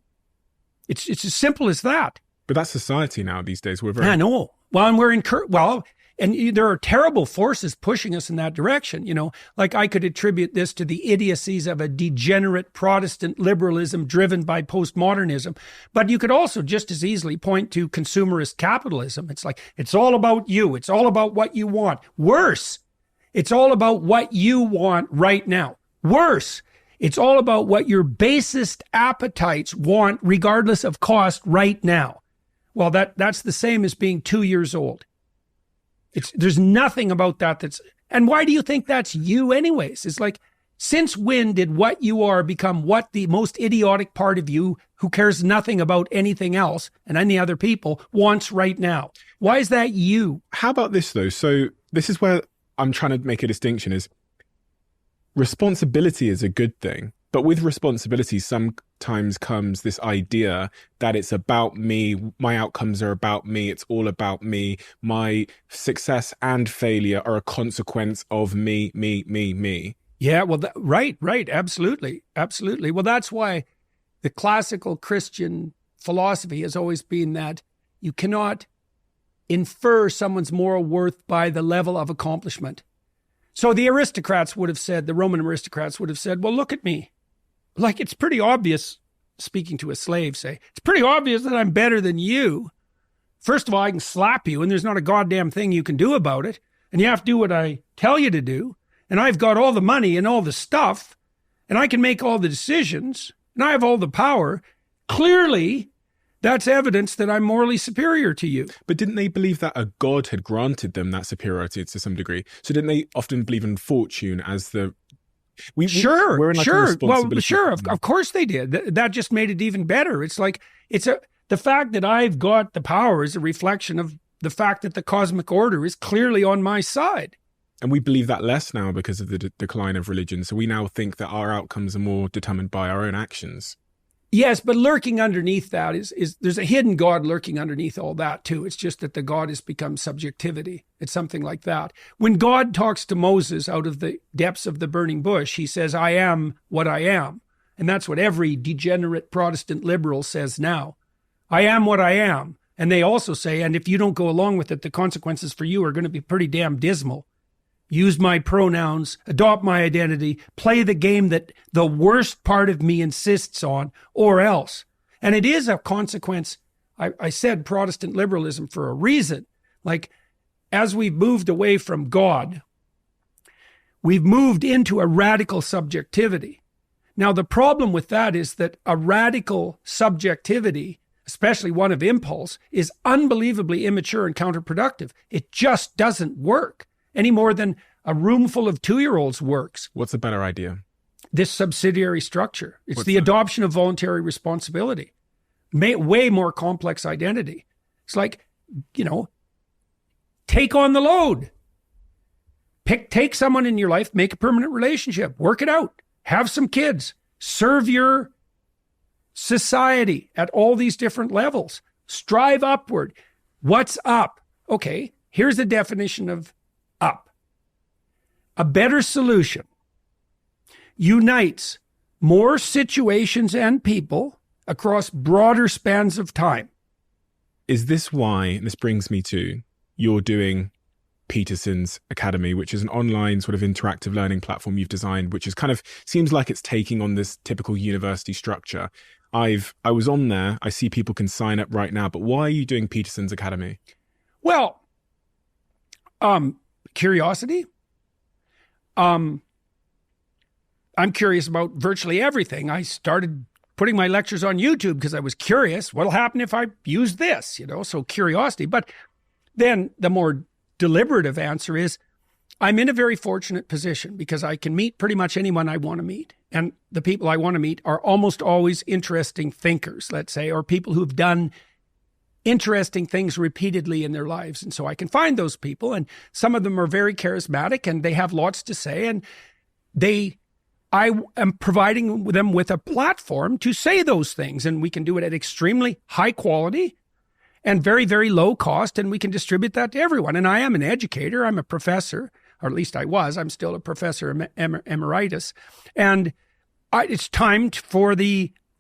It's as simple as that. But that's society now these days. I know. Well, and there are terrible forces pushing us in that direction. Like I could attribute this to the idiocies of a degenerate Protestant liberalism driven by postmodernism. But you could also just as easily point to consumerist capitalism. It's like, it's all about you. It's all about what you want. Worse, it's all about what you want right now. Worse, It's all about what your basest appetites want, regardless of cost, right now. Well, that's the same as being 2 years old. There's nothing about that and why do you think that's you anyways? It's like, since when did what you are become what the most idiotic part of you, who cares nothing about anything else and any other people, wants right now? Why is that you? How about this though? So this is where I'm trying to make a distinction is responsibility is a good thing, but with responsibility sometimes comes this idea that it's about me, my outcomes are about me, it's all about me, my success and failure are a consequence of me. Yeah, well, right, absolutely. Well, that's why the classical Christian philosophy has always been that you cannot infer someone's moral worth by the level of accomplishment. So the aristocrats would have said, the Roman aristocrats would have said, well, look at me. Like, it's pretty obvious, speaking to a slave, say, it's pretty obvious that I'm better than you. First of all, I can slap you and there's not a goddamn thing you can do about it. And you have to do what I tell you to do. And I've got all the money and all the stuff, and I can make all the decisions, and I have all the power. Clearly, that's evidence that I'm morally superior to you. But didn't they believe that a god had granted them that superiority to some degree? So didn't they often believe in fortune as the... Sure. Well, sure. Of course they did. That just made it even better. It's like, the fact that I've got the power is a reflection of the fact that the cosmic order is clearly on my side. And we believe that less now because of the decline of religion. So we now think that our outcomes are more determined by our own actions. Yes, but lurking underneath that is there's a hidden God lurking underneath all that too. It's just that the God has become subjectivity. It's something like that. When God talks to Moses out of the depths of the burning bush, he says, I am what I am. And that's what every degenerate Protestant liberal says now. I am what I am. And they also say, and if you don't go along with it, the consequences for you are going to be pretty damn dismal. Use my pronouns, adopt my identity, play the game that the worst part of me insists on, or else. And it is a consequence. I said Protestant liberalism for a reason. Like, as we've moved away from God, we've moved into a radical subjectivity. Now, the problem with that is that a radical subjectivity, especially one of impulse, is unbelievably immature and counterproductive. It just doesn't work any more than a room full of 2-year-olds works. What's a better idea? This subsidiary structure. It's the adoption of voluntary responsibility. Way more complex identity. It's like, take on the load. Take someone in your life, make a permanent relationship, work it out, have some kids, serve your society at all these different levels, strive upward. What's up? Okay, here's the definition of up. A better solution unites more situations and people across broader spans of time. Is this why, and this brings me to, you're doing Peterson's Academy, which is an online sort of interactive learning platform you've designed, which is kind of, seems like it's taking on this typical university structure. I was on there, I see people can sign up right now, but why are you doing Peterson's Academy? Well, curiosity. I'm curious about virtually everything. I started putting my lectures on YouTube because I was curious. What'll happen if I use this? So curiosity. But then the more deliberative answer is I'm in a very fortunate position because I can meet pretty much anyone I want to meet. And the people I want to meet are almost always interesting thinkers, let's say, or people who've done interesting things repeatedly in their lives. And so I can find those people, and some of them are very charismatic and they have lots to say, and I am providing them with a platform to say those things, and we can do it at extremely high quality and very, very low cost, and we can distribute that to everyone. And I am an educator. I'm a professor, or at least I was. I'm still a professor emeritus. And it's time for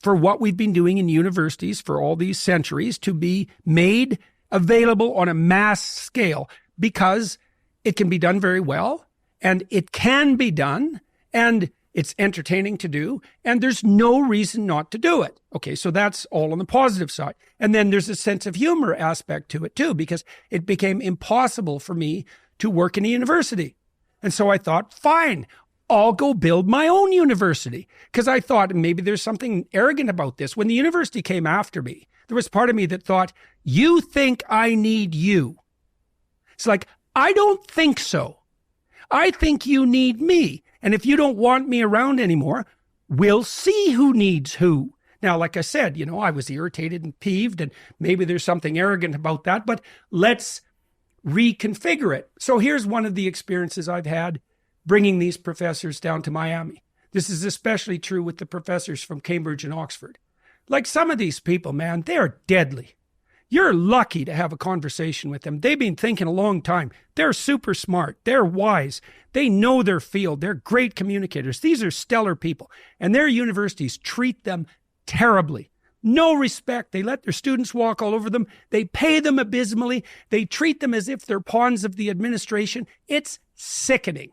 what we've been doing in universities for all these centuries to be made available on a mass scale, because it can be done very well, and it can be done, and it's entertaining to do, and there's no reason not to do it. Okay, so that's all on the positive side. And then there's a sense of humor aspect to it too, because it became impossible for me to work in a university. And so I thought, fine, I'll go build my own university. Because I thought maybe there's something arrogant about this. When the university came after me, there was part of me that thought, you think I need you. It's like, I don't think so. I think you need me. And if you don't want me around anymore, we'll see who needs who. Now, like I said, I was irritated and peeved, and maybe there's something arrogant about that, but let's reconfigure it. So here's one of the experiences I've had bringing these professors down to Miami. This is especially true with the professors from Cambridge and Oxford. Like some of these people, man, they're deadly. You're lucky to have a conversation with them. They've been thinking a long time. They're super smart. They're wise. They know their field. They're great communicators. These are stellar people. And their universities treat them terribly. No respect. They let their students walk all over them. They pay them abysmally. They treat them as if they're pawns of the administration. It's sickening.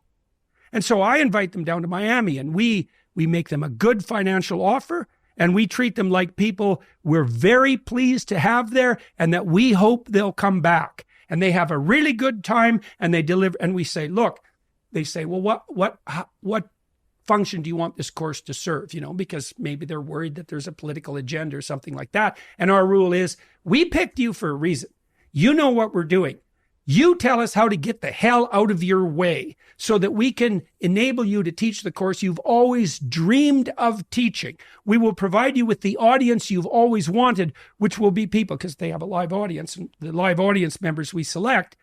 And so I invite them down to Miami, and we make them a good financial offer, and we treat them like people we're very pleased to have there, and that we hope they'll come back. And they have a really good time, and they deliver. And we say, look, they say, well, what function do you want this course to serve? Because maybe they're worried that there's a political agenda or something like that. And our rule is, we picked you for a reason. You know what we're doing. You tell us how to get the hell out of your way so that we can enable you to teach the course you've always dreamed of teaching. We will provide you with the audience you've always wanted, which will be people, because they have a live audience, and the live audience members we select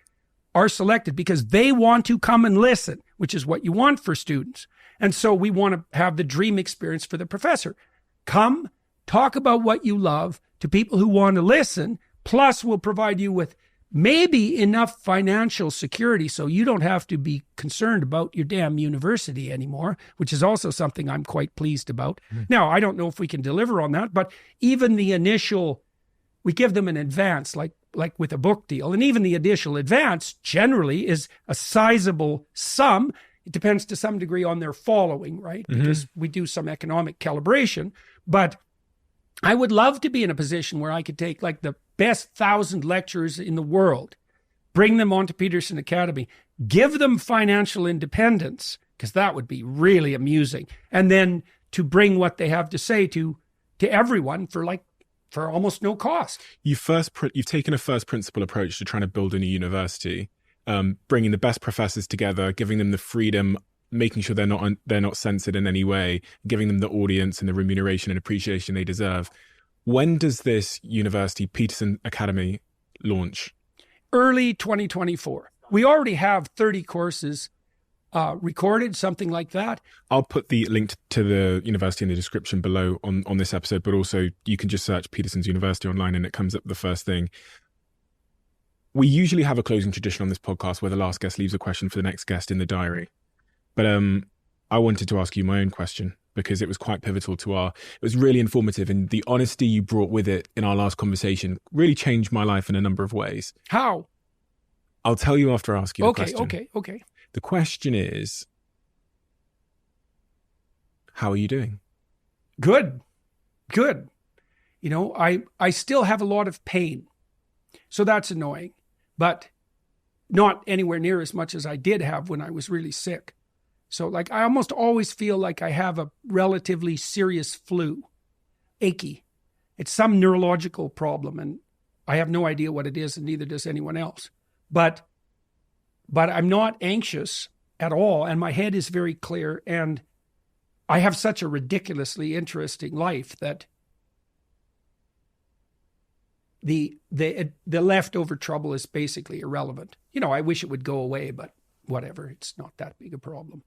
are selected because they want to come and listen, which is what you want for students. And so we want to have the dream experience for the professor. Come, talk about what you love to people who want to listen, plus we'll provide you with maybe enough financial security so you don't have to be concerned about your damn university anymore, which is also something I'm quite pleased about. Now, I don't know if we can deliver on that, but even the initial, we give them an advance, like with a book deal, and even the initial advance generally is a sizable sum. It depends to some degree on their following, right? Because we do some economic calibration, but I would love to be in a position where I could take like the best 1,000 lecturers in the world, bring them onto Peterson Academy, give them financial independence, because that would be really amusing. And then to bring what they have to say to everyone for almost no cost. You've taken a first principle approach to trying to build a new university, bringing the best professors together, giving them the freedom, making sure they're not censored in any way, giving them the audience and the remuneration and appreciation they deserve. When does this university, Peterson Academy, launch? Early 2024. We already have 30 courses recorded, something like that. I'll put the link to the university in the description below on this episode, but also you can just search Peterson's University online and it comes up the first thing. We usually have a closing tradition on this podcast where the last guest leaves a question for the next guest in the diary. But I wanted to ask you my own question because it was quite pivotal to it was really informative, and the honesty you brought with it in our last conversation really changed my life in a number of ways. How? I'll tell you after I ask you the question. Okay. The question is, how are you doing? Good. I still have a lot of pain, so that's annoying, but not anywhere near as much as I did have when I was really sick. So I almost always feel like I have a relatively serious flu, achy. It's some neurological problem, and I have no idea what it is, and neither does anyone else. But I'm not anxious at all, and my head is very clear, and I have such a ridiculously interesting life that the leftover trouble is basically irrelevant. I wish it would go away, but whatever, it's not that big a problem.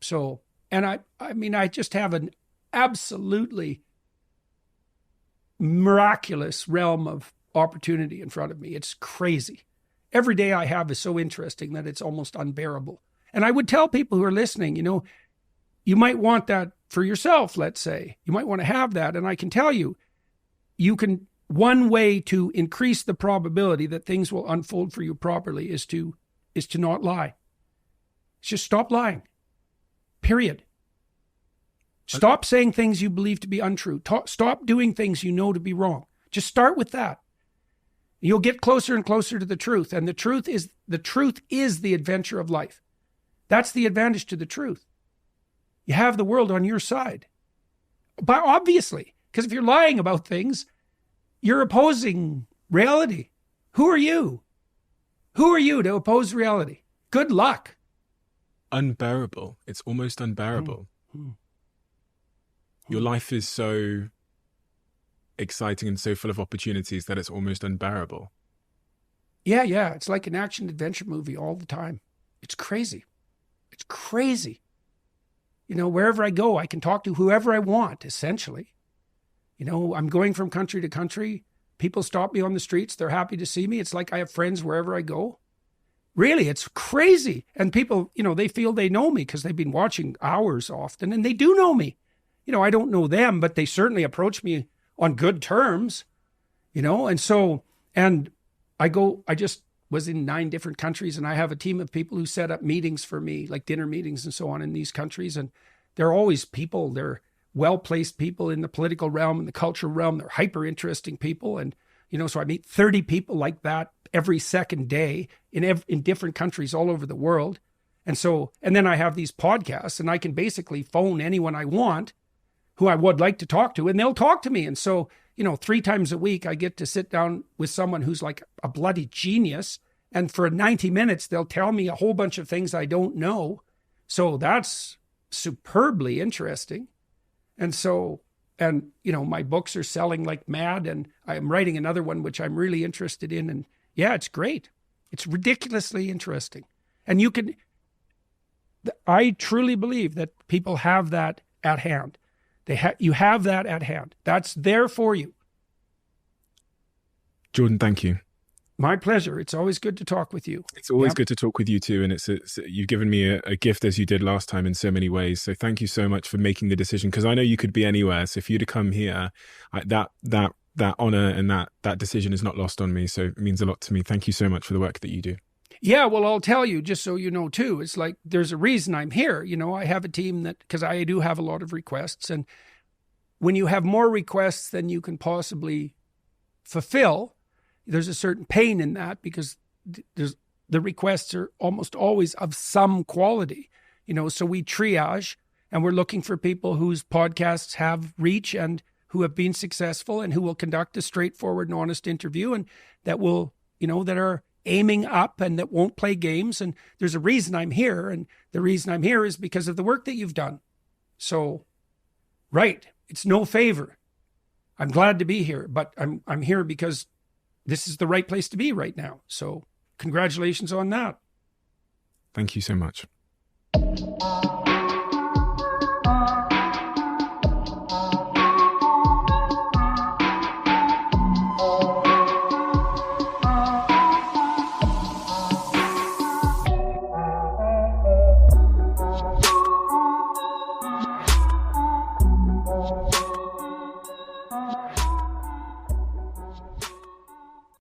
So, and I just have an absolutely miraculous realm of opportunity in front of me. It's crazy. Every day I have is so interesting that it's almost unbearable. And I would tell people who are listening, you might want that for yourself, let's say. You might want to have that. And I can tell you, one way to increase the probability that things will unfold for you properly is to not lie. Just stop lying. Period. Stop saying things you believe to be untrue. Stop doing things you know to be wrong. Just start with that. You'll get closer and closer to the truth. And the truth is the adventure of life. That's the advantage to the truth. You have the world on your side. But obviously, because if you're lying about things, you're opposing reality. Who are you? Who are you to oppose reality? Good luck. Unbearable. It's almost unbearable. Your life is so exciting and so full of opportunities that it's almost unbearable. Yeah. It's like an action-adventure movie all the time. It's crazy. It's crazy. Wherever I go, I can talk to whoever I want, essentially. I'm going from country to country. People stop me on the streets. They're happy to see me. It's like I have friends wherever I go. Really, it's crazy. And people, they feel they know me because they've been watching hours often, and they do know me. I don't know them, but they certainly approach me on good terms, and I just was in 9 different countries, and I have a team of people who set up meetings for me, like dinner meetings and so on in these countries. And they're always people, they're well-placed people in the political realm and the cultural realm. They're hyper interesting people. And, so I meet 30 people like that every second day in different countries all over the world. And then I have these podcasts, and I can basically phone anyone I want who I would like to talk to, and they'll talk to me. And so, 3 times a week, I get to sit down with someone who's like a bloody genius. And for 90 minutes, they'll tell me a whole bunch of things I don't know. So that's superbly interesting. And my books are selling like mad, and I'm writing another one, which I'm really interested in. And yeah, it's great. It's ridiculously interesting. And I truly believe that people have that at hand. You have that at hand. That's there for you. Jordan, thank you. My pleasure. It's always good to talk with you. It's always good to talk with you too. And you've given me a gift, as you did last time, in so many ways. So thank you so much for making the decision, because I know you could be anywhere. So for you to come here, that honor and that decision is not lost on me. So it means a lot to me. Thank you so much for the work that you do. Yeah, well, I'll tell you, just so you know too, it's like there's a reason I'm here. I have a team because I do have a lot of requests. And when you have more requests than you can possibly fulfill, there's a certain pain in that, because the requests are almost always of some quality. So we triage, and we're looking for people whose podcasts have reach and who have been successful and who will conduct a straightforward and honest interview, and that will, that are aiming up and that won't play games. And there's a reason I'm here. And the reason I'm here is because of the work that you've done. So, right. It's no favor. I'm glad to be here, but I'm here because this is the right place to be right now. So congratulations on that. Thank you so much.